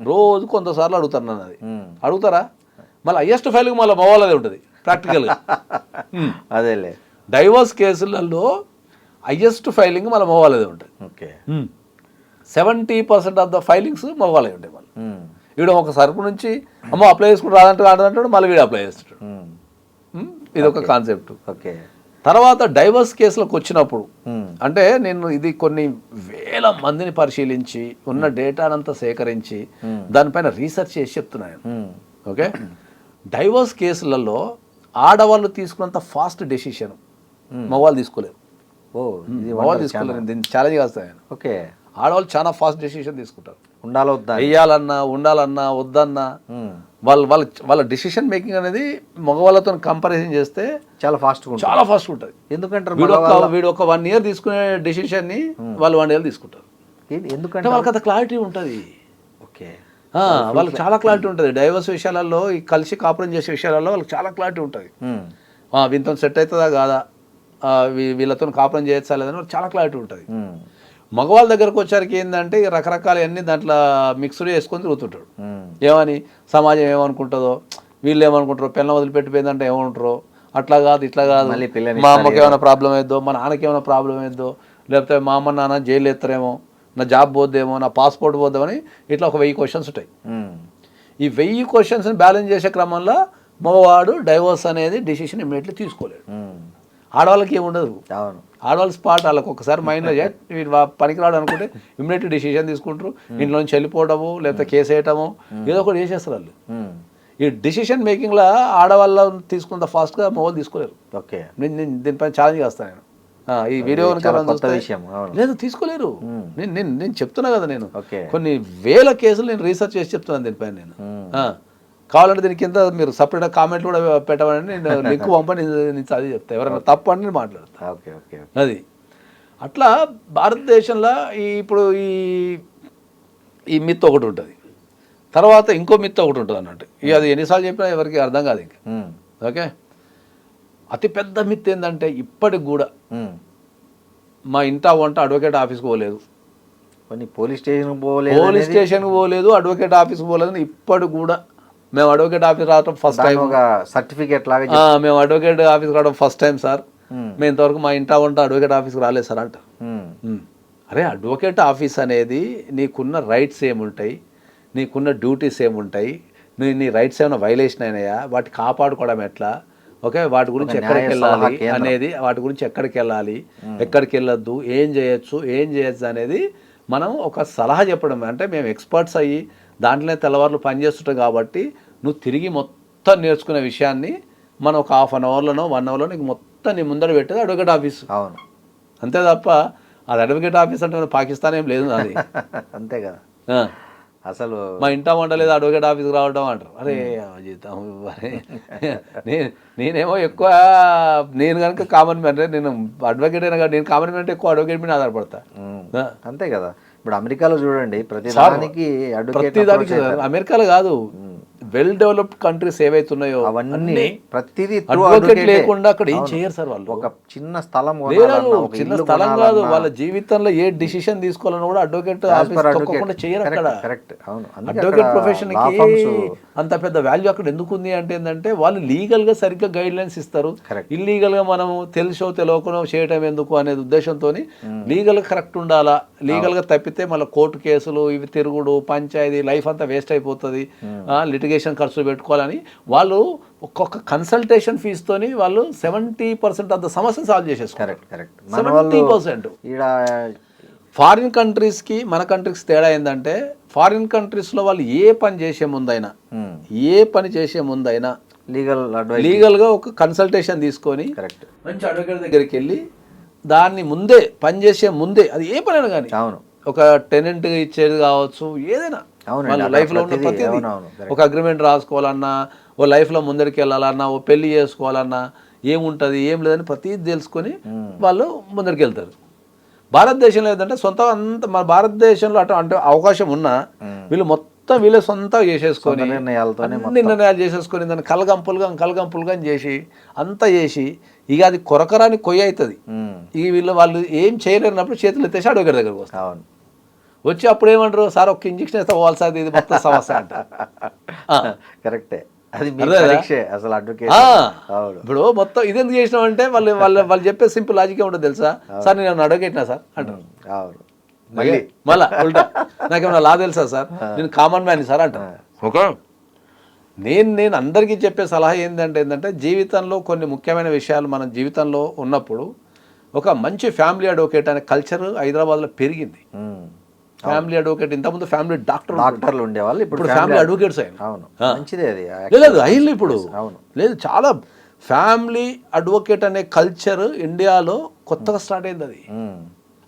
రోజు కొంతసార్లు అడుగుతారు నన్ను. అది అడుగుతారా, మళ్ళీ హయ్యెస్ట్ ఫైలింగ్ మళ్ళీ మగవాళ్ళదే ఉంటుంది ప్రాక్టికల్గా. అదేలే, డైవర్స్ కేసులలో హయ్యెస్ట్ ఫైలింగ్ మళ్ళీ మగవాళ్ళదే ఉంటుంది. ఓకే, 70% ఆఫ్ ద ఫైలింగ్స్ మగవాళ్ళే ఉంటాయి. మళ్ళీ వీడు ఒక సరుకు నుంచి అమ్మో అప్లై చేసుకుంటూ రాదంటాడు, మళ్ళీ వీడు అప్లై చేస్తాడు. ఇది ఒక కాన్సెప్ట్. ఓకే, తర్వాత డైవర్స్ కేసులకు వచ్చినప్పుడు అంటే నేను ఇది కొన్ని వేల మందిని పరిశీలించి ఉన్న డేటానంతా సేకరించి దానిపైన రీసెర్చ్ చేసి చెప్తున్నాను. ఓకే, డైవర్స్ కేసులలో ఆడవాళ్ళు తీసుకున్నంత ఫాస్ట్ డెసిషన్ మగవాళ్ళు తీసుకోలేరు. మగవాళ్ళు తీసుకోలేరు, దీన్ని ఛాలెంజ్ చేస్తాను. ఓకే, ఆడవాళ్ళు చాలా ఫాస్ట్ డెసిషన్ తీసుకుంటారు. ఉండాలో వద్దా? వెయ్యాలన్నా, ఉండాలన్నా, వద్దన్నా వాళ్ళ డెసిషన్ మేకింగ్ అనేది మగవాళ్ళతో కంపారిజన్ చేస్తే చాలా ఫాస్ట్ ఉంటుంది. ఎందుకంటారు? వీడు ఒక 1 year తీసుకునే డెసిషన్ని వాళ్ళు 1 year తీసుకుంటారు. ఎందుకంటే వాళ్ళకి అంత క్లారిటీ ఉంటుంది. ఓకే, వాళ్ళకి చాలా క్లారిటీ ఉంటుంది. డైవర్స్ విషయాలలో, ఈ కలిసి కాపురం చేసే విషయాలలో వాళ్ళకి చాలా క్లారిటీ ఉంటుంది. వీళ్ళతో సెట్ అవుతుందా కాదా, వీళ్ళతో కాపురం చేయొచ్చా లేదని వాళ్ళకి చాలా క్లారిటీ ఉంటుంది. మగవాళ్ళ దగ్గరకు వచ్చరికి ఏంటంటే రకరకాల అన్ని దాంట్లో మిక్స్డ్ చేసుకొని తిరుగుతుంటాడు. ఏమని సమాజం ఏమనుకుంటుందో, వీళ్ళు ఏమనుకుంటారో, పిల్లలు వదిలిపెట్టిపోయిందంటే ఏమంటారో, అట్లా కాదు ఇట్లా కాదు, మా అమ్మకి ఏమైనా ప్రాబ్లం అయిద్దో, మా నాన్నకి ఏమైనా ప్రాబ్లం అయిద్దో, లేకపోతే మా అమ్మ నాన్న జైలు ఎత్తారేమో, నా జాబ్ పోద్దేమో, నా పాస్పోర్ట్ పోద్దామని ఇట్లా ఒక 1000 questions ఉంటాయి. ఈ 1000 questionsని బ్యాలెన్స్ చేసే క్రమంలో మగవాడు డైవోర్స్ అనేది డెసిషన్ ఇమ్మీడియట్లీ తీసుకోలేడు. ఆడవాళ్ళకి ఏముండదు. ఆడవాళ్ళ స్పాట్ వాళ్ళకి ఒకసారి మైండ్లో పనికిరాడు అనుకుంటే ఇమ్మీడియట్ డెసిషన్ తీసుకుంటారు. ఇంట్లో నుంచి వెళ్ళిపోవడము, లేకపోతే కేసు వేయటము, ఏదో ఒకటి చేసేస్తారు వాళ్ళు. ఈ డెసిషన్ మేకింగ్లో ఆడవాళ్ళ తీసుకున్న ఫాస్ట్గా మగవాళ్ళు తీసుకోలేరు. ఓకే, నేను దీనిపైన ఛాలెంజ్ చేస్తాను. నేను ఈ వీడియో లేదు, తీసుకోలేరు. నేను చెప్తున్నా కదా, నేను కొన్ని వేల కేసులు నేను రీసెర్చ్ చేసి చెప్తున్నాను దీనిపైన. నేను కావాలంటే దీని కింద మీరు సపరేట్గా కామెంట్ కూడా పెట్టమని నేను లింక్ పంపని నేను చదివి చెప్తాను. ఎవరైనా తప్పు అని నేను మాట్లాడతాను. ఓకే ఓకే, అది అట్లా భారతదేశంలో ఇప్పుడు ఈ మిత్ ఒకటి ఉంటుంది, తర్వాత ఇంకో మిత్ ఒకటి ఉంటుంది అన్నట్టు. ఇక అది ఎన్నిసార్లు చెప్పినా ఎవరికి అర్థం కాదు ఇంకా. ఓకే, అతిపెద్ద మిత్ ఏంటంటే ఇప్పటికి కూడా మా ఇంటా వంట అడ్వకేట్ ఆఫీస్కి పోలేదు, పోలీస్ స్టేషన్కి పోలేదు, అడ్వకేట్ ఆఫీస్కి పోలేదని ఇప్పటికి కూడా. మేము అడ్వకేట్ ఆఫీస్ రావడం ఫస్ట్ టైం, సర్టిఫికేట్ లాగా మేము అడ్వకేట్ ఆఫీస్ రావడం ఫస్ట్ టైం సార్, మేము ఇంతవరకు మా ఇంటా వంట అడ్వకేట్ ఆఫీస్కి రాలేదు సార్ అంట. అరే, అడ్వకేట్ ఆఫీస్ అనేది నీకున్న రైట్స్ ఏముంటాయి, నీకున్న డ్యూటీస్ ఏముంటాయి, నీ రైట్స్ ఏమైనా వైలేషన్ అయినాయా, వాటి కాపాడుకోవడం ఎట్లా, ఓకే, వాటి గురించి ఎక్కడికి వెళ్ళాలి అనేది, వాటి గురించి ఎక్కడికి వెళ్ళాలి, ఎక్కడికి వెళ్ళొద్దు, ఏం చేయొచ్చు అనేది మనం ఒక సలహా చెప్పడం. అంటే మేము ఎక్స్పర్ట్స్ అయ్యి దాంట్లోనే తెల్లవారులు పనిచేస్తుంటాం కాబట్టి నువ్వు తిరిగి మొత్తం నేర్చుకునే విషయాన్ని మనం ఒక 1/2 hourలోనో 1 hourలో నీకు మొత్తం నీ ముందర పెట్టేది అడ్వకేట్ ఆఫీస్. అవును, అంతే తప్ప అది అడ్వకేట్ ఆఫీస్ అంటే పాకిస్తాన్ ఏం లేదు అది. అంతే కదా, అసలు మా ఇంటా వండలేదు అడ్వకేట్ ఆఫీస్కి రావడం అంటారు. అరే జీతం, నేనేమో ఎక్కువ, నేను కనుక కామన్ మ్యాన్, నేను అడ్వకేట్ అయినా కానీ నేను కామన్ మ్యాన్ ఎక్కువ అడ్వకేట్ మీద ఆధారపడతా. అంతే కదా. ఇప్పుడు అమెరికాలో చూడండి, ప్రతిదానికి అమెరికాలో కాదు, వెల్ డెవలప్డ్ కంట్రీస్ ఏవైతున్నాయో అవన్నీ ప్రతిదీ అడ్వకేట్ లేకుండా అక్కడ ఏం చేయరు సార్ వాళ్ళు. ఒక చిన్న స్థలం చిన్న స్థలం కాదు, వాళ్ళ జీవితంలో ఏ డిసిషన్ తీసుకోవాలని కూడా అడ్వకేట్ ఆఫీస్ చేయరు అక్కడ. అడ్వకేట్ ప్రొఫెషన్ కి అంత పెద్ద వాల్యూ అక్కడ ఎందుకు ఉంది అంటే ఏంటంటే వాళ్ళు లీగల్ గా సరిగ్గా గైడ్ లైన్స్ ఇస్తారు. ఇల్లీగల్ గా మనం తెలుసో తెలియకనో చేయటం ఎందుకు అనే ఉద్దేశంతో లీగల్ గా కరెక్ట్ ఉండాలా, లీగల్ గా తప్పితే మళ్ళీ కోర్టు కేసులు ఇవి తిరుగుడు పంచాయతీ లైఫ్ అంతా వేస్ట్ అయిపోతుంది, లిటిగేషన్ ఖర్చులు పెట్టుకోవాలని వాళ్ళు ఒక్కొక్క కన్సల్టేషన్ ఫీజుతోని వాళ్ళు 70% అంత సమస్యను సాల్వ్ చేసేస్తారు. 70%. ఫారిన్ కంట్రీస్కి మన కంట్రీస్ తేడా ఏంటంటే ఫారిన్ కంట్రీస్లో వాళ్ళు ఏ పని చేసే ముందైనా లీగల్గా ఒక కన్సల్టేషన్ తీసుకొని మంచి అడ్వకేట్ దగ్గరికి వెళ్ళి దాన్ని ముందే పనిచేసే ముందే, అది ఏ పని అయినా కానీ, ఒక టెనెంట్ ఇచ్చేది కావచ్చు, ఏదైనా వాళ్ళ లైఫ్లో ఉన్న ప్రతిదీ, ఒక అగ్రిమెంట్ రాసుకోవాలన్నా, ఓ లైఫ్లో ముందరికి వెళ్ళాలన్నా, ఓ పెళ్లి చేసుకోవాలన్నా ఏముంటుంది ఏం లేదని ప్రతిదీ తెలుసుకొని వాళ్ళు ముందరికి వెళ్తారు. భారతదేశంలో ఏంటంటే సొంత అంత మన భారతదేశంలో అంటే అవకాశం ఉన్నా వీళ్ళు మొత్తం వీళ్ళే సొంతంగా చేసేసుకొని అన్ని నిర్ణయాలు చేసేసుకొని దాన్ని కలగంపులుగా చేసి అంతా చేసి ఇక అది కొరకరాని కొయ్య అవుతుంది. ఇక వాళ్ళు ఏం చేయలేనప్పుడు చేతులు ఎత్తేసి అడ్వకేట్ దగ్గరకు వస్తారు. వచ్చి అప్పుడు ఏమంటారు, సార్ ఒక్క ఇంజక్షన్ వేస్తే పోవాలి సార్, ఇది మొత్తం సమస్య అంట. కరెక్టే, ఇప్పుడు మొత్తం ఇది ఎందుకు చేసినాం అంటే వాళ్ళు చెప్పే సింపుల్ లాజిక్ ఉంటుంది తెలుసా, సార్ నేను అడ్వకేట్నా సార్ అంటారు. మళ్ళా ఉల్టా నాకేమన్నా లా తెలుసా సార్, నేను కామన్ మ్యాన్ సార్ అంటారు. ఓకే, నేను అందరికీ చెప్పే సలహా ఏంటంటే జీవితంలో కొన్ని ముఖ్యమైన విషయాలు మన జీవితంలో ఉన్నప్పుడు ఒక మంచి ఫ్యామిలీ అడ్వకేట్ అనే కల్చర్ హైదరాబాద్లో పెరిగింది. ఫ్యామిలీ అడ్వకేట్, ఇంతకుముందు ఫ్యామిలీ డాక్టర్లు ఉండేవాళ్ళు, ఇప్పుడు ఫ్యామిలీ అడ్వకేట్స్ లేదు అయ్యింది ఇప్పుడు. లేదు, చాలా ఫ్యామిలీ అడ్వకేట్ అనే కల్చర్ ఇండియాలో కొత్తగా స్టార్ట్ అయింది.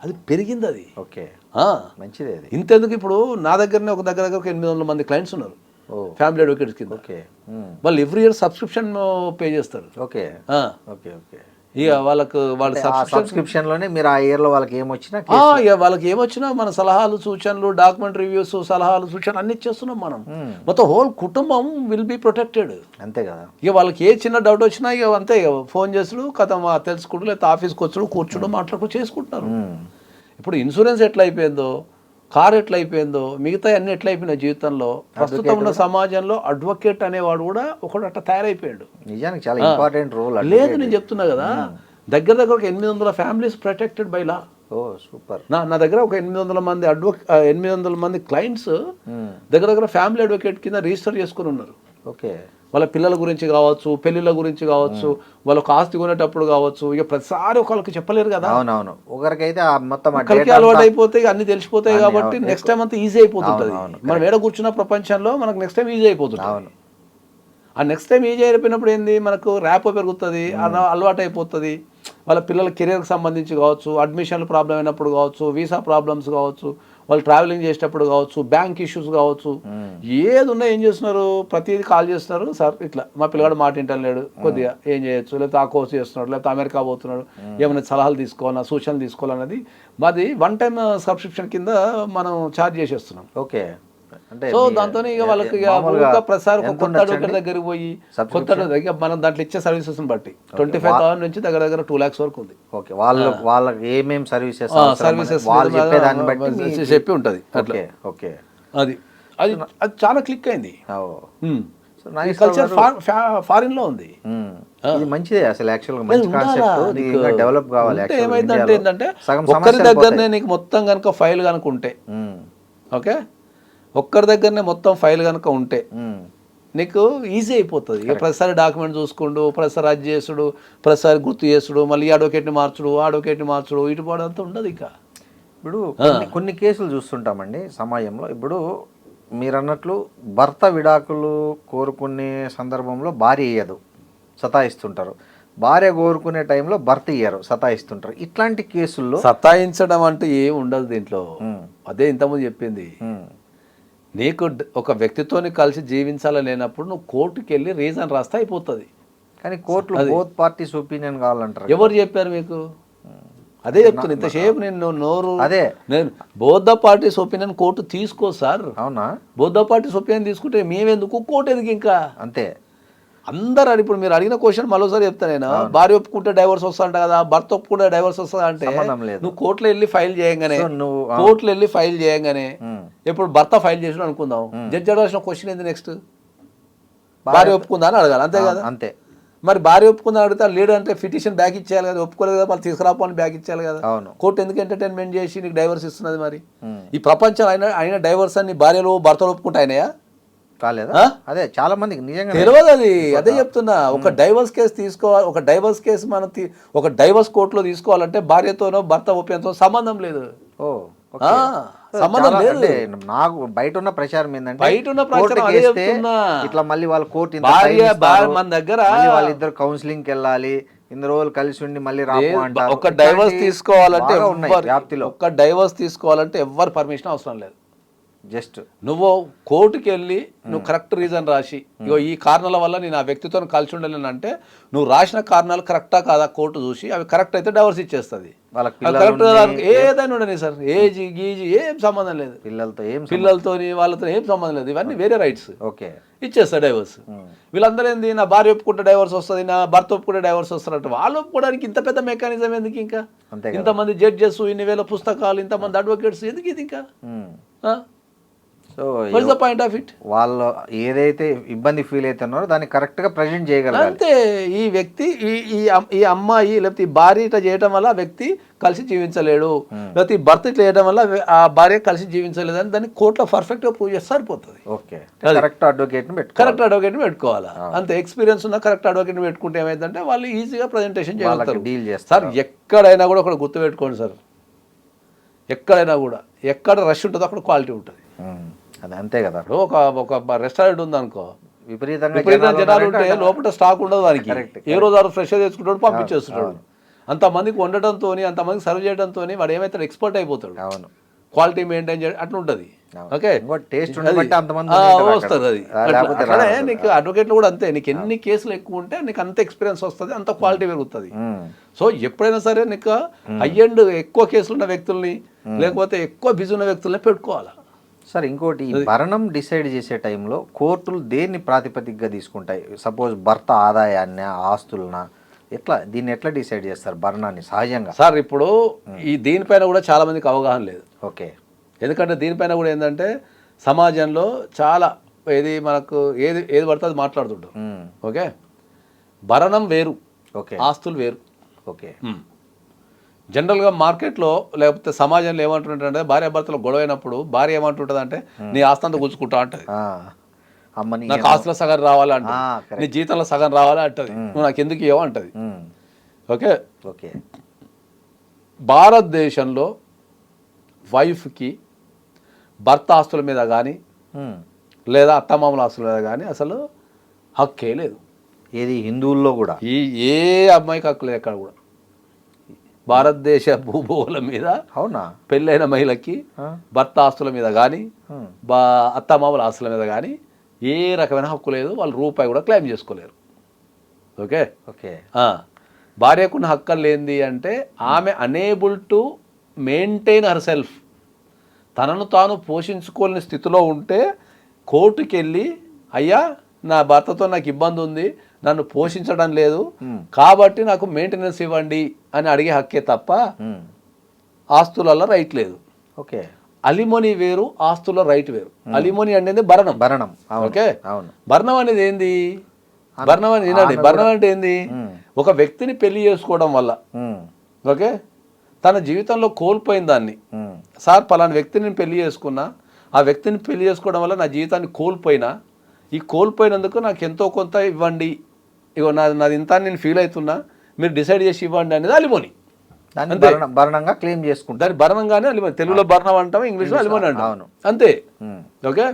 అది పెరిగింది అది. ఓకే, ఆ, మంచిదే అది. ఇంతెందుకు ఇప్పుడు నా దగ్గరనే ఒక దగ్గర ఒక 800 మంది క్లయింట్స్ ఉన్నారు ఫ్యామిలీ అడ్వకేట్స్ కింద. ఓకే. వాళ్ళు ఎవ్రీ ఇయర్ సబ్స్క్రిప్షన్ పే చేస్తారు. ఓకే ఆ, ఓకే ఓకే. ఇక వాళ్ళకు వాళ్ళ సబ్స్క్రిప్షన్ లోనే మీరు ఆ ఇయర్ లో వాళ్ళకి ఏమొచ్చినా ఇక వాళ్ళకి ఏమొచ్చినా మన సలహాలు సూచనలు డాక్యుమెంట్ రివ్యూస్ సలహాలు సూచనలు అన్ని ఇచ్చేస్తున్నాం మనం. మొత్తం హోల్ కుటుంబం విల్ బి ప్రొటెక్టెడ్. అంతే కదా. ఇక వాళ్ళకి ఏ చిన్న డౌట్ వచ్చినా ఇక అంతే, ఇక ఫోన్ చేసుడు కథ తెలుసుకుంటూ లేకపోతే ఆఫీస్కి వచ్చుడు కూర్చుడు మాట్లాడుకుంటూ చేసుకుంటున్నారు. ఇప్పుడు ఇన్సూరెన్స్ ఎట్లా అయిపోయిందో, కార్ ఎట్లా అయిపోయిందో, మిగతా అన్ని ఎట్లా అయిపోయినాయి జీవితంలో, ప్రస్తుతం ఉన్న సమాజంలో అడ్వకేట్ అనేవాడు కూడా ఒకడు అట్లా తయారైపోయాడు. నిజానికి చాలా ఇంపార్టెంట్ రోల్. లేదు నేను చెప్తున్నా కదా, దగ్గర దగ్గర ఒక 800 families protected by law. Oh super. నా దగ్గర ఒక 800 మంది 800 మంది క్లయింట్స్ దగ్గర దగ్గర ఫ్యామిలీ అడ్వకేట్ కింద రిజిస్టర్ చేసుకుని ఉన్నారు. ఓకే. వాళ్ళ పిల్లల గురించి కావచ్చు, పెళ్లిళ్ళ గురించి కావచ్చు, వాళ్ళకి ఆస్తి కొనేటప్పుడు కావచ్చు, ఇక ప్రతిసారి ఒకరికి చెప్పలేరు కదా. అవునవును, ఒకరికైతే మొత్తం అలవాటు అయిపోతే అన్ని తెలిసిపోతాయి కాబట్టి నెక్స్ట్ టైం అంతా ఈజీ అయిపోతుంటుంది. మనం ఏడ కూర్చున్న ప్రపంచంలో మనకు నెక్స్ట్ టైం ఈజీ అయిపోతుంది. అవును. ఆ నెక్స్ట్ టైం ఈజీ అయిపోయినప్పుడు ఏంది, మనకు ర్యాప్ పెరుగుతుంది, అలవాటు అయిపోతుంది. వాళ్ళ పిల్లల కెరీర్కి సంబంధించి కావచ్చు, అడ్మిషన్లు ప్రాబ్లం అయినప్పుడు కావచ్చు, వీసా ప్రాబ్లమ్స్ కావచ్చు, వాళ్ళు ట్రావెలింగ్ చేసేటప్పుడు కావచ్చు, బ్యాంక్ ఇష్యూస్ కావచ్చు, ఏది ఉన్నా ఏం చేస్తున్నారు, ప్రతిదీ కాల్ చేస్తున్నారు. సార్ ఇట్లా మా పిల్లగాడు మాట వింటలేడు, కొద్దిగా ఏం చేయొచ్చు, లేకపోతే ఆ కోర్స్ చేస్తున్నాడు, లేకపోతే అమెరికా పోతున్నాడు, ఏమైనా సలహాలు తీసుకోవాలన్నా సూచనలు తీసుకోవాలన్నది మాది వన్ టైం సబ్స్క్రిప్షన్ కింద మనం ఛార్జ్ చేసేస్తున్నాం. ఓకే. సో దాంతో ఇక వాళ్ళకి ప్రతిసారి ఒక కొత్త అడ్వకేట్ దగ్గరికి పోయి కొత్త అడ్వకేట్ మనం దాంట్లో ఇచ్చే సర్వీసెస్ బట్టి 25,000 నుంచి దగ్గర దగ్గర 2 lakhs వరకు ఉంది. ఓకే. వాళ్ళకి ఏమేమి సర్వీసెస్ చెప్పి ఉంటుంది అట్లా. ఓకే. అది అది అది చాలా క్లిక్ అయింది. కల్చర్ ఫారిన్ లో ఉంది. ఇది మంచిదే అసలు, యాక్చువల్గా మంచి కాన్సెప్ట్, డెవలప్ కావాలి. ఏమైందంటే ఏంటంటే ఒక్కరి దగ్గరనే నీకు మొత్తం కనుక ఫైల్ కనుక ఉంటే, ఓకే, ఒక్కరి దగ్గరనే మొత్తం ఫైల్ కనుక ఉంటే నీకు ఈజీ అయిపోతుంది. ఇక ప్రతిసారి డాక్యుమెంట్ చూసుకుంటూ, ప్రతిసారి అది చేసుడు, ప్రతిసారి గుర్తు చేసుడు, మళ్ళీ అడ్వకేట్ని మార్చుడు, అడ్వకేట్ని మార్చుడు, ఇటు పోవడంతా ఉండదు. ఇక ఇప్పుడు కొన్ని కేసులు చూస్తుంటామండి సమాజంలో. ఇప్పుడు మీరు అన్నట్లు భర్త విడాకులు కోరుకునే సందర్భంలో భార్య ఇయ్యదు, సతాయిస్తుంటారు. భార్య కోరుకునే టైంలో భర్త ఇయ్యరు, సతాయిస్తుంటారు. ఇట్లాంటి కేసుల్లో సతాయించడం అంటే ఏం ఉండదు దీంట్లో. అదే ఇంతకుముందు చెప్పింది, నీకు ఒక వ్యక్తితోని కలిసి జీవించాలని లేనప్పుడు నువ్వు కోర్టుకి వెళ్ళి రీజన్ రాస్తే అయిపోతుంది. కానీ కోర్టులో బోత్ పార్టీస్ ఒపీనియన్ కావాలంటారు. ఎవరు చెప్పారు మీకు? అదే చెప్తున్నా ఇంతసేపు నేను నోరు. అదే నేను both the parties opinion court తీసుకో సార్. అవునా? బోత్ ద పార్టీస్ ఒపీనియన్ తీసుకుంటే మేమెందుకు, కోర్టు ఎందుకు? ఇంకా అంతే. అందరు ఇప్పుడు మీరు అడిగిన క్వశ్చన్ మరోసారి చెప్తా నేను. భార్య ఒప్పుకుంటే డైవర్స్ వస్తుంట కదా, భర్త ఒప్పుకుంటే డైవర్స్ వస్తుందా అంటే నువ్వు కోర్టులో వెళ్ళి ఫైల్ చేయంగానే, కోర్టులో వెళ్ళి ఫైల్ చేయంగానే, ఇప్పుడు భర్త ఫైల్ చేసిన అనుకుందాం, జడ్జి అడగాల్సిన క్వశ్చన్ ఏంది నెక్స్ట్? భార్య ఒప్పుకుందా అని అడగాలి, అంతే కదా? అంతే. మరి భార్య ఒప్పుకుందా అడిగితే లేడు అంటే పిటిషన్ బ్యాక్ ఇచ్చేయాలి కదా, ఒప్పుకోలేదు కదా, మళ్ళీ తీసుకురాపోని బ్యాక్ ఇచ్చేయాలి కదా. కోర్టు ఎందుకు ఎంటర్టైన్మెంట్ చేసి నీకు డైవర్స్ ఇస్తున్నది? మరి ఈ ప్రపంచం అయినా డైవర్స్ అని భార్యలు భర్తలు ఒప్పుకుంటే అయినాయా? కాలేదా? అదే చాలా మందికి నిజంగా తెలియదు అది. అదే చెప్తున్నా, ఒక డైవర్స్ కేసు తీసుకోవాలి, ఒక డైవర్స్ కేసు మనం ఒక డైవర్స్ కోర్టులో తీసుకోవాలంటే భార్యతోనో భర్త ఒప్పియంతో సంబంధం లేదు. సంబంధం లేదు. నాకు బయట ఉన్న ప్రచారం ఏంటంటే, బయట ఉన్న ప్రచారం అదే చెప్తున్నా, ఇట్లా మళ్ళీ వాళ్ళ కోర్టు మన దగ్గర వాళ్ళిద్దరు కౌన్సిలింగ్ వెళ్ళాలి, ఇన్ని రోజులు కలిసి ఉండి మళ్ళీ రాపు అంటారు. ఒక డైవర్స్ తీసుకోవాలంటే ఒక్క డైవర్స్ తీసుకోవాలంటే ఎవరు పర్మిషన్ అవసరం లేదు. జస్ట్ నువ్వు కోర్టుకి వెళ్ళి నువ్వు కరెక్ట్ రీజన్ రాసి, ఇగో ఈ కారణాల వల్ల నేను ఆ వ్యక్తితో కలిసి ఉండలేను అంటే, నువ్వు రాసిన కారణాలు కరెక్టా కాదా కోర్టు చూసి అవి కరెక్ట్ అయితే డైవర్స్ ఇచ్చేస్తుంది. కరెక్ట్ ఏదైనా ఉండని సార్, ఏజీ గీజీ ఏం సంబంధం లేదు, పిల్లలతో వాళ్ళతో ఏం సంబంధం లేదు, ఇవన్నీ వేరే రైట్స్. ఓకే, ఇచ్చేస్తా డైవర్స్. వీళ్ళందరూ ఏంది, నా భార్య ఒప్పుకుంటే డైవర్స్ వస్తుంది, నా భర్త ఒప్పుకుంటే డైవర్స్ వస్తారంట. వాళ్ళు ఒప్పుకోవడానికి ఇంత పెద్ద మెకానిజం ఎందుకు? ఇంకా ఇంతమంది జడ్జెస్, ఇన్ని వేల పుస్తకాలు, ఇంతమంది అడ్వకేట్స్ ఎందుకు ఇది? ఇంకా సో పాయింట్ ఆఫ్ ఇట్ వాళ్ళు ఏదైతే ఇబ్బంది ఫీల్ అవుతున్నారో దాన్ని కరెక్ట్ గా ప్రజెంట్ చేయగలరు. అంతే. ఈ వ్యక్తి ఈ అమ్మాయి లేకపోతే ఈ భార్య ఇట్లా చేయడం వల్ల ఆ వ్యక్తి కలిసి జీవించలేడు, లేకపోతే ఈ భర్త ఇట్లా చేయడం వల్ల ఆ భార్య కలిసి జీవించలేదు అని దాన్ని కోర్టులో పర్ఫెక్ట్ గా ప్రూవ్ చేస్తే సరిపోతుంది. ఓకే, కరెక్ట్ అడ్వకేట్ పెట్టుకోవాలా. అంతే. ఎక్స్పీరియన్స్ ఉన్న కరెక్ట్ అడ్వకేట్ పెట్టుకుంటే ఏమైందంటే వాళ్ళు ఈజీగా ప్రజెంటేషన్ చేయగలుగుతారు, డీల్ చేస్తారు. సార్ ఎక్కడైనా కూడా ఒకటి గుర్తుపెట్టుకోండి సార్, ఎక్కడైనా కూడా ఎక్కడ రష్ ఉంటుందో అక్కడ క్వాలిటీ ఉంటుంది. అది అంతే కదా. ఒక రెస్టారెంట్ ఉంది అనుకో, విపరీతంగా జనాలు ఉంటే లోపల స్టాక్ ఉండదు వారికి. ఏ రోజు ఫ్రెష్ తెచ్చుకుంటాడు, పంపించేస్తున్నాడు. అంతమందికి వండటంతో అంతమందికి సర్వ్ చేయడంతో వాడు ఏమైతే ఎక్స్పర్ట్ అయిపోతాడు. అవును, క్వాలిటీ మెయింటైన్ చేయడం అట్లా ఉంటుంది. ఓకే, టేస్ట్ బట్టి అంతమంది వస్తుంది అది. అట్లనే నీకు అడ్వకేట్లు కూడా అంతే, నీకు ఎన్ని కేసులు ఎక్కువ ఉంటే నీకు అంత ఎక్స్పీరియన్స్ వస్తుంది, అంత క్వాలిటీ పెరుగుతుంది. సో ఎప్పుడైనా సరే నీకు హై ఎండ్ ఎక్కువ కేసులు ఉన్న వ్యక్తుల్ని లేకపోతే ఎక్కువ బిజీ ఉన్న వ్యక్తుల్ని పెట్టుకోవాలా. సార్ ఇంకోటి, ఈ భరణం డిసైడ్ చేసే టైంలో కోర్టులు దేన్ని ప్రాతిపదికగా తీసుకుంటాయి? సపోజ్ భర్త ఆదాయాన్ని, ఆస్తులన, దీన్ని ఎట్లా డిసైడ్ చేస్తారు భరణాన్ని సహజంగా? సార్ ఇప్పుడు ఈ దీనిపైన కూడా చాలా మందికి అవగాహన లేదు. ఓకే, ఎందుకంటే దీనిపైన కూడా ఏంటంటే సమాజంలో చాలా మనకు ఏది పడితే అది మాట్లాడుతుంటారు. ఓకే, భరణం వేరు, ఓకే, ఆస్తులు వేరు. ఓకే, జనరల్గా మార్కెట్లో లేకపోతే సమాజంలో ఏమంటుంటారంటే భార్యాభర్తలు గొడవైనప్పుడు భార్య ఏమంటుంటుంది అంటే నీ ఆస్తి అంతా గుంజుకుంటా అంటది, అమ్మని నాకు ఆస్తులో సగం రావాలా అంటది, నీ జీతంలో సగం రావాలా అంటది, నువ్వు నాకు ఎందుకు ఇవ్వవు అంటది. ఓకే ఓకే, భారతదేశంలో వైఫ్కి భర్త ఆస్తుల మీద కానీ లేదా అత్తమామల ఆస్తుల మీద కానీ అసలు హక్కే లేదు. ఏది హిందువుల్లో కూడా ఏ అమ్మాయికి హక్కు లేదు ఎక్కడ కూడా. భారతదేశ భూభూల మీద అవునా పెళ్ళైన మహిళకి భర్త ఆస్తుల మీద కానీ అత్తమామల ఆస్తుల మీద కానీ ఏ రకమైన హక్కు లేదు. వాళ్ళు రూపాయి కూడా క్లెయిమ్ చేసుకోలేరు. ఓకే ఓకే, భార్యకున్న హక్కు లేనిది అంటే ఆమె unable to maintain her self, తనను తాను పోషించుకోలేని స్థితిలో ఉంటే కోర్టుకి వెళ్ళి అయ్యా నా భర్తతో నాకు ఇబ్బంది ఉంది, నన్ను పోషించడం లేదు కాబట్టి నాకు మెయింటెనెన్స్ ఇవ్వండి అని అడిగే హక్కే తప్ప ఆస్తులలో రైట్ లేదు. ఓకే, అలిమోని వేరు, ఆస్తుల రైట్ వేరు. అలిమోని అనేది భరణం. భరణం, ఓకే, అవును. భరణం అనేది ఏంది? భరణం అనేది వినండి, భరణం అంటే ఏంది? ఒక వ్యక్తిని పెళ్లి చేసుకోవడం వల్ల ఓకే తన జీవితంలో కోల్పోయిన దాన్ని, సార్ పలానా వ్యక్తిని నేను పెళ్లి చేసుకున్నా, ఆ వ్యక్తిని పెళ్లి చేసుకోవడం వల్ల నా జీవితాన్ని కోల్పోయినా, ఈ కోల్పోయినందుకు నాకు ఎంతో కొంత ఇవ్వండి, ఇగో నాది ఇంత నేను ఫీల్ అవుతున్నా, మీరు డిసైడ్ చేసి ఇవ్వండి అనేది అలిమోని. భరణంగా క్లెయిమ్ చేసుకుంటారు. దాని భరణంగానే అలిమోని. తెలుగులో భరణం అంటాం, ఇంగ్లీష్లో అలిమోని అంటాం, అంతే. ఓకే,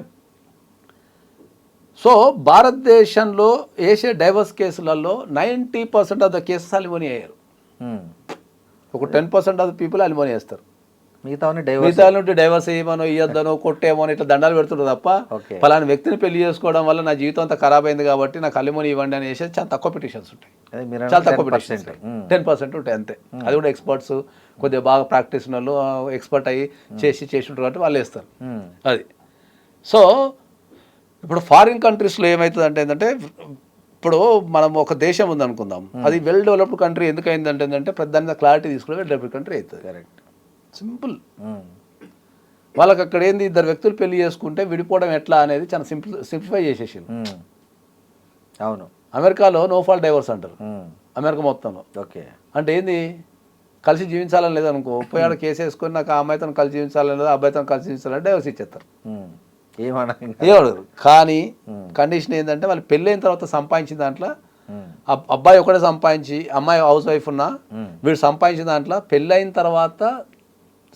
సో భారతదేశంలో వేసే డైవర్స్ కేసులలో 90% ఆఫ్ ద కేసెస్ అలిమోని అయ్యారు. ఒక 10% ఆఫ్ ద పీపుల్ అలిమోని వేస్తారు. మిగతా డైవర్స్ ఏమనో ఇయ్యొద్దనో కొట్టేమో ఇట్లా దండాలు పెడుతుంటారు తప్ప ఫలానా వ్యక్తిని పెళ్లి చేసుకోవడం వల్ల నా జీవితం అంతా ఖరాబ్ అయింది కాబట్టి నాకు అలిమోని ఇవ్వండి అని వేసేది చాలా తక్కువ పిటిషన్స్ ఉంటాయి. చాలా తక్కువ పిటిషన్స్ 10% ఉంటాయి అంతే. అది కూడా ఎక్స్పర్ట్స్ కొద్దిగా బాగా ప్రాక్టీస్ వాళ్ళు ఎక్స్పర్ట్ అయ్యి చేసి ఉంటారు కాబట్టి వాళ్ళు వేస్తారు. అది సో ఇప్పుడు ఫారిన్ కంట్రీస్లో ఏమవుతుంది అంటే ఏంటంటే, ఇప్పుడు మనం ఒక దేశం ఉంది అనుకుందాం, అది వెల్ డెవలప్డ్ కంట్రీ ఎందుకు అయిందంటే ఏంటంటే ప్రధానంగా క్లారిటీ తీసుకుని వెల్ డెవలప్డ్ కంట్రీ అవుతుంది. Correct, simple. వాళ్ళకి అక్కడ ఏంది, ఇద్దరు వ్యక్తులు పెళ్లి చేసుకుంటే విడిపోవడం ఎట్లా అనేది చాలా సింప్లిఫై చేసేసి. అవును, అమెరికాలో నో ఫాల్ట్ డైవర్స్ అంటారు, అమెరికా మొత్తంలో. ఓకే, అంటే ఏంది, కలిసి జీవించాలని లేదనుకో, పోయాడు కేసు వేసుకొని నాకు ఆ అమ్మాయితో కలిసి జీవించాలని లేదు, అబ్బాయితో కలిసి జీవించాలని డైవర్స్ ఇచ్చేస్తారు. ఏమడరు. కానీ కండిషన్ ఏంటంటే వాళ్ళు పెళ్ళైన తర్వాత సంపాదించిన దాంట్లో అబ్బాయి ఒకటే సంపాదించి అమ్మాయి హౌస్ వైఫ్ ఉన్నా వీడు సంపాదించిన దాంట్లో పెళ్ళైన తర్వాత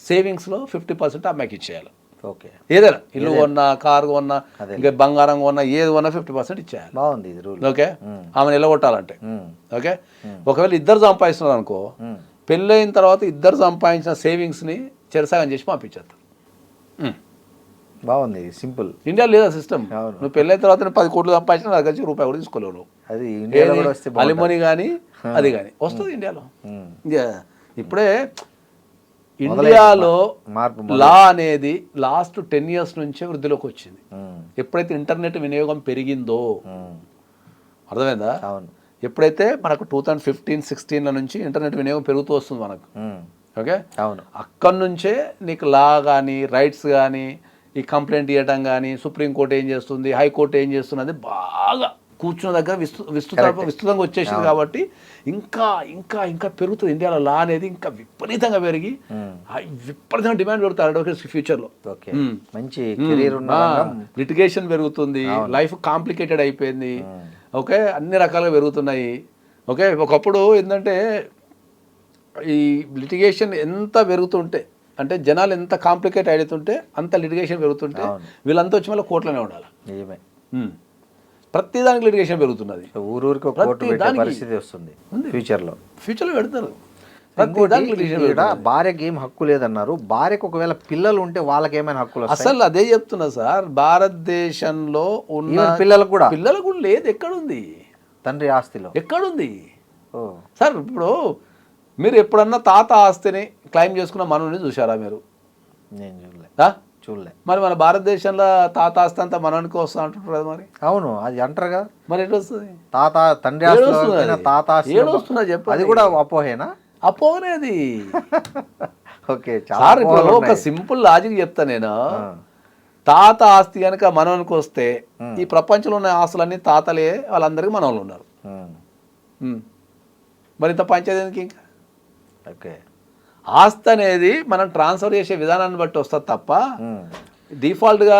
సేవింగ్స్లో 50% అమ్మాయికి ఇచ్చేయాలి. ఓకే, ఏదైనా ఇల్లు కొన్నా, కారు కొన్నా, ఇంకా బంగారం కొన్నా, ఏది కొన్నా 50% ఇచ్చేయాలి. బాగుంది. ఓకే, ఆమె నిలగొట్టాలంటే. ఓకే, ఒకవేళ ఇద్దరు సంపాదిస్తున్నారు అనుకో, పెళ్ళైన తర్వాత ఇద్దరు సంపాదించిన సేవింగ్స్ని చెరసాగం చేసి పంపించేస్తారు. బాగుంది, సింపుల్. ఇండియా లేదా సిస్టమ్. నువ్వు పెళ్ళైన తర్వాత 10 కోట్లు సంపాదించిన నా దగ్గర రూపాయి కూడా తీసుకోలేవు. అది అలిమోని కానీ అది కానీ వస్తుంది ఇండియాలో. ఇప్పుడే ఇండియాలో లా అనేది లాస్ట్ 10 years నుంచే వృద్ధిలోకి వచ్చింది. ఎప్పుడైతే ఇంటర్నెట్ వినియోగం పెరిగిందో, అర్థమైందా? ఎప్పుడైతే మనకు 2015-16 నుంచి ఇంటర్నెట్ వినియోగం పెరుగుతూ వస్తుంది మనకు. ఓకే, అవును. అక్కడి నుంచే నీకు లా కానీ రైట్స్ కానీ ఈ కంప్లైంట్ ఇవ్వడం కానీ సుప్రీంకోర్టు ఏం చేస్తుంది, హైకోర్టు ఏం చేస్తున్నది బాగా కూర్చున్న దగ్గర విస్తృతంగా వచ్చేసింది. కాబట్టి ఇంకా ఇంకా ఇంకా పెరుగుతుంది ఇండియాలో లా అనేది, ఇంకా విపరీతంగా పెరిగి విపరీతంగా డిమాండ్ పెరుగుతుంది అడ్వకేట్స్ ఫ్యూచర్లో. మంచి లిటిగేషన్ పెరుగుతుంది, లైఫ్ కాంప్లికేటెడ్ అయిపోయింది. ఓకే, అన్ని రకాలుగా పెరుగుతున్నాయి. ఓకే, ఒకప్పుడు ఏంటంటే ఈ లిటిగేషన్ ఎంత పెరుగుతుంటే అంటే జనాలు ఎంత కాంప్లికేట్ అవుతుంటే అంత లిటిగేషన్ పెరుగుతుంటే వీళ్ళంతా వచ్చి మళ్ళీ కోర్టులోనే ఉండాలి. ప్రతి దానికి లిటిగేషన్ పెరుగుతున్నది. ఊరికి పరిస్థితి వస్తుంది ఫ్యూచర్లో పెడతారు. ఇక్కడ భార్యకి ఏం హక్కు లేదన్నారు. భార్యకు ఒకవేళ పిల్లలు ఉంటే వాళ్ళకి ఏమైనా హక్కులు వస్తాయి? అసలు అదే చెప్తున్నా సార్, భారతదేశంలో ఉన్న పిల్లలకు కూడా లేదు. ఎక్కడుంది తండ్రి ఆస్తిలో? ఎక్కడుంది సార్? ఇప్పుడు మీరు ఎప్పుడన్నా తాత ఆస్తిని క్లెయిమ్ చేసుకున్న మనల్ని చూసారా మీరు? నేను చూడలే. మరి మన భారతదేశంలో తాత ఆస్తి అంతా మనకి వస్తా అంటుంటారు కదా మరి. అవును, అది అంటారు కదా. మరి ఎట్లా వస్తుంది? తండ్రి ఆస్తి తాత ఆస్తి ఏడొస్తున్నా చెప్పు. అది కూడా అపోహేనా? అపోహనేది. ఓకే సార్ ఇప్పుడు ఒక సింపుల్ లాజిక్ చెప్తా నేను. తాత ఆస్తి కనుక మనవనికి వస్తే ఈ ప్రపంచంలో ఉన్న ఆస్తులన్నీ తాతలే, వాళ్ళందరికీ మనవాళ్ళు ఉన్నారు. మరి ఇంత పంచాయతీ ఇంకా. ఓకే, ఆస్తి అనేది మనం ట్రాన్స్ఫర్ చేసే విధానాన్ని బట్టి వస్తుంది తప్ప డిఫాల్ట్ గా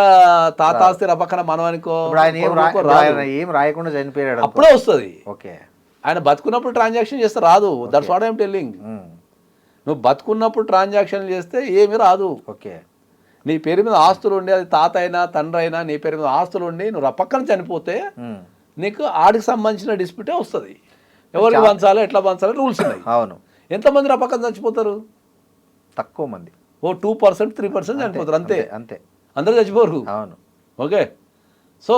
తాత ఆస్తి పక్కన మనవనికో ఏం రాయకుండా చనిపోయాడు అప్పుడే వస్తుంది. ఓకే, ఆయన బతుకున్నప్పుడు ట్రాన్సాక్షన్ చేస్తే రాదు. That's what I'm telling. నువ్వు బతుకున్నప్పుడు ట్రాన్సాక్షన్ చేస్తే ఏమీ రాదు. ఓకే, నీ పేరు మీద ఆస్తులు ఉండి, అది తాత అయినా తండ్రి అయినా, నీ పేరు మీద ఆస్తులు ఉండి నువ్వు పక్కన చనిపోతే నీకు ఆడికి సంబంధించిన డిస్ప్యూటే వస్తుంది. ఎవరికి పంచాలి, ఎట్లా పంచాలి, రూల్స్ ఉన్నాయి. అవును. ఎంతమంది పక్కన చచ్చిపోతారు? తక్కువ మంది, 2%, 3% చనిపోతారు అంతే. అంతే, అందరూ చచ్చిపోరు. అవును. ఓకే, సో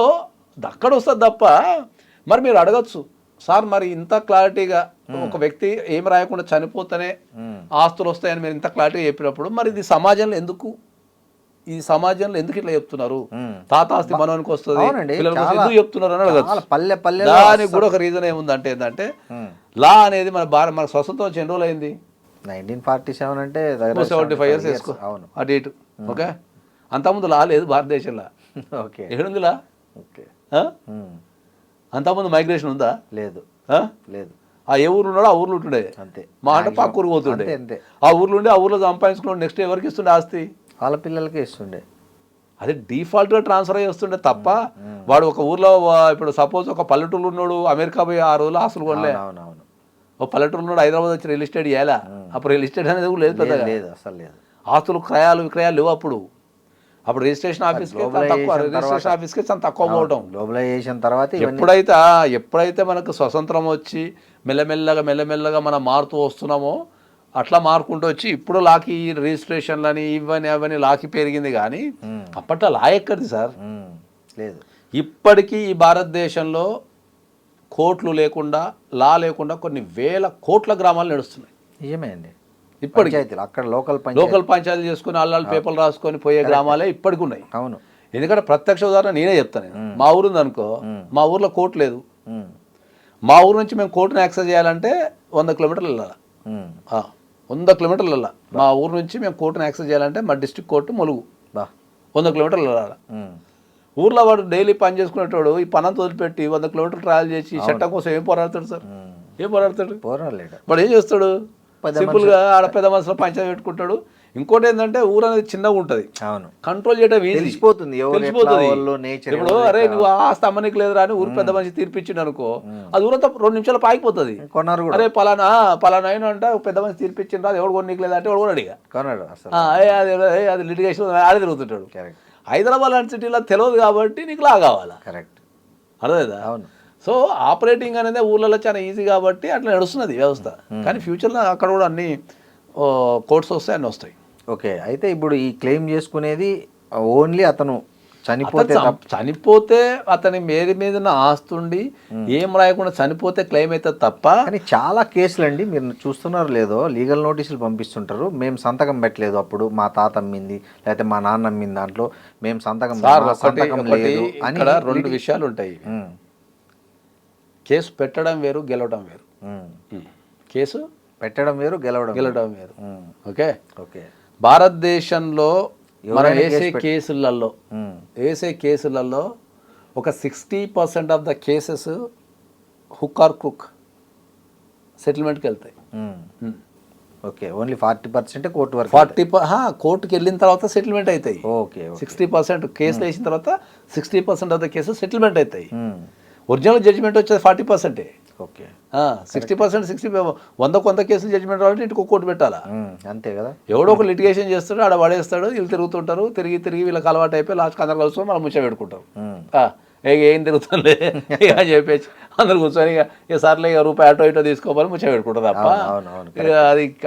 అక్కడ వస్తుంది తప్ప. మరి మీరు అడగచ్చు, సార్ మరి ఇంత క్లారిటీగా ఒక వ్యక్తి ఏం రాయకుండా చనిపోతేనే ఆస్తులు వస్తాయని మీరు ఇంత క్లారిటీగా చెప్పినప్పుడు మరి ఇది సమాజంలో ఎందుకు, ఈ సమాజంలో ఎందుకు ఇట్లా చెప్తున్నారు? తాత ఆస్తి మనవానికి వస్తుంది ఎందుకు చెప్తున్నారు అని అడగచ్చు. దానికి కూడా ఒక రీజన్ ఏముందంటే ఏంటంటే లా అనేది మన స్వతంత్రం వచ్చి ఎన్ని రోజులు అయింది? 1947 అంటే 75 years వేసుకో. అవును, ఆ డేట్. ఓకే, అంతకుముందు లా లేదు భారతదేశంలో. ఓకే, ఎక్కడుంది లా? ఓకే, అంతకుముందు మైగ్రేషన్ ఉందా? లేదు. లేదు. ఆ ఏ ఊరు ఉన్నాడో ఆ ఊర్లో ఉంటుండే అంతే. మా అంటే పక్క ఊరు పోతుండే. ఆ ఊర్లో ఉండి ఆ ఊర్లో సంపాదించుకున్నాడు. నెక్స్ట్ ఎవరికి ఇస్తుండే ఆస్తి? వాళ్ళ పిల్లలకే ఇస్తుండే. అదే డిఫాల్ట్గా ట్రాన్స్ఫర్ అయ్యి వస్తుండే తప్ప వాడు ఒక ఊర్లో ఇప్పుడు సపోజ్ ఒక పల్లెటూరు ఉన్నాడు, అమెరికా పోయి ఆ రోజులు ఆస్తులు కొనలే. ఒక పల్లెటూరు ఉన్నాడు, హైదరాబాద్ వచ్చి రియల్ ఎస్టేట్ చేయాలా? అప్పుడు రియల్ ఎస్టేట్ అనేది లేదు, పెద్దగా లేదు, అసలు లేదు. ఆస్తులు క్రయాలు విక్రయాలు లేవు అప్పుడు. రిజిస్ట్రేషన్ ఆఫీస్కి చాలా తక్కువ పోవడం. గ్లోబలైజేషన్ తర్వాత ఎప్పుడైతే మనకు స్వతంత్రం వచ్చి మెల్లమెల్లగా మనం మారుతూ వస్తున్నామో అట్లా మారుకుంటూ వచ్చి ఇప్పుడు లాకి రిజిస్ట్రేషన్లని ఇవన్నీ అవన్నీ లాకి పెరిగింది. కానీ అప్పట్లో లా ఎక్కడిది సార్? లేదు. ఇప్పటికీ ఈ భారతదేశంలో కోర్టులు లేకుండా, లా లేకుండా కొన్ని వేల కోట్ల గ్రామాలు నడుస్తున్నాయి. నిజమే అండి. ఇప్పటికీ అక్కడ లోకల్ పంచాయతీలు చేసుకుని అల్లాలు పేపర్లు రాసుకొని పోయే గ్రామాలే ఇప్పటికి ఉన్నాయి. అవును. ఎందుకంటే ప్రత్యక్ష ఉదాహరణ నేనే చెప్తాను. మా ఊరు ఉంది అనుకో, మా ఊర్లో కోర్టు లేదు. మా ఊరు నుంచి మేము కోర్టును యాక్సెస్ చేయాలంటే 100 కిలోమీటర్లు వెళ్ళాలి. 100 కిలోమీటర్లు వెళ్ళాలి. మా ఊరు నుంచి మేము కోర్టును యాక్సెస్ చేయాలంటే మా డిస్ట్రిక్ట్ కోర్టు ములుగు 100 కిలోమీటర్లు వెళ్ళాలి. ఊర్లో వాడు డైలీ పని చేసుకునేటోడు ఈ పనంతా వదిలిపెట్టి 100 కిలోమీటర్లు ట్రావెల్ చేసి చట్టం కోసం ఏం పోరాడతాడు సార్? ఏం పోరాడతాడు? వాడు ఏం చేస్తాడు? సింపుల్గా ఆడ పెద్ద మనసులో పంచాయతీ పెట్టుకుంటాడు. ఇంకోటి ఏంటంటే ఊరు అనేది చిన్నగా ఉంటుంది, కంట్రోల్ చేయడం తెలిసిపోతుంది. ఇప్పుడు అరే నువ్వు ఆస్తి అమ్మనికి లేదు అని ఊరు పెద్ద మనిషి తీర్పిచ్చిండు అనుకో, అది ఊరంతా 2 నిమిషాలు పాకిపోతుంది. అరే పలానా అయినా అంటే పెద్ద మనిషి తీర్పిచ్చిండ్రు, అది ఎవడు కొనికి లేదంటే ఎవడు కూడా అడిగా అది లిటిగేషన్ ఆడ తిరుగుతుంటాడు. హైదరాబాద్ లాంటి సిటీలో తెలియదు కాబట్టి నీకు లా కావాలా? కరెక్ట్, అర్థమైందా? అవును. సో ఆపరేటింగ్ అనేది ఊళ్ళలో చాలా ఈజీ కాబట్టి అట్లా నడుస్తున్నది వ్యవస్థ. కానీ ఫ్యూచర్లో అక్కడ కూడా అన్ని కోర్ట్స్ వస్తాయి, అన్నీ వస్తాయి. ఓకే, అయితే ఇప్పుడు ఈ క్లెయిమ్ చేసుకునేది ఓన్లీ అతను చనిపోతే అతని మీద ఆస్తుండి ఏం రాయకుండా చనిపోతే క్లెయిమ్ అవుతుంది తప్ప. కానీ చాలా కేసులు అండి, మీరు చూస్తున్నారు లేదో, లీగల్ నోటీసులు పంపిస్తుంటారు. మేము సంతకం పెట్టలేదు, అప్పుడు మా తాత అమ్మింది లేకపోతే మా నాన్న అమ్మింది, దాంట్లో మేము సంతకం లేదు అని 2 విషయాలు ఉంటాయి. కేసు పెట్టడం వేరు, గెలవడం వేరు. కేసు పెట్టడం వేరు, గెలవడం వేరు. Okay okay. భారతదేశంలో మనం వేసే కేసులలో ఒక 60% of the cases hook or crook సెటిల్మెంట్కి వెళ్తాయి. ఓకే, ఓన్లీ 40% కోర్టు వరకు. కోర్టుకి వెళ్ళిన తర్వాత సెటిల్మెంట్ అవుతాయి. ఓకే, 60% కేసులు వేసిన తర్వాత 60% ఆఫ్ ద కేసెస్ సెటిల్మెంట్ అవుతాయి. ఒరిజినల్ జడ్జిమెంట్ వచ్చేది 40%. ఓకే, 60% 100 కేసులు జడ్జిమెంట్ రావాలంటే ఇంటికి కోర్టు పెట్టాలా? అంతే కదా. ఎవడో ఒక లిటిగేషన్ చేస్తాడు, ఆడ పడేస్తాడు, వీళ్ళు తిరుగుతుంటారు, తిరిగి వీళ్ళకి అలవాటు అయిపోయి లాస్ట్ అందరు కలుసుకొని మనం ముచ్చ పెట్టుకుంటాం. ఏం తిరుగుతుందిలే ఇక అని చెప్పేసి అందరు కూర్చొని ఇక సర్లే ఇక రూపాయి అటో ఇటో తీసుకోవాలి ముచ్చట పెట్టుకుంటారు తప్ప ఇక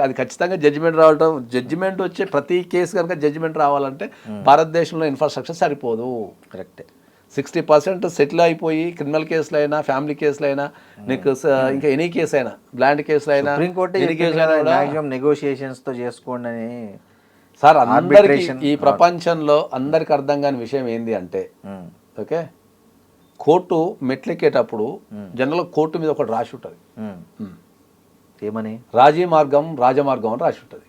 అది ఖచ్చితంగా జడ్జిమెంట్ వచ్చే ప్రతి కేసు కనుక జడ్జిమెంట్ రావాలంటే భారతదేశంలో ఇన్ఫ్రాస్ట్రక్చర్ సరిపోదు. కరెక్టే. 60% సెటిల్ అయిపోయి క్రిమినల్ కేసులు అయినా ఫ్యామిలీ కేసులు అయినా నీకు ఇంకా ఎనీ కేసు అయినా ల్యాండ్ కేసులు అయినా నెగోషియేషన్స్ తో చేసుకోండి అని సార్ అందరికి ఈ ప్రపంచంలో అందరికి అర్థం కాని విషయం ఏంది అంటే ఓకే కోర్టు మెట్లెక్కేటప్పుడు జనరల్ కోర్టు మీద ఒకటి రాసి ఉంటుంది ఏమని రాజీ మార్గం రాజమార్గం అని రాసి ఉంటుంది.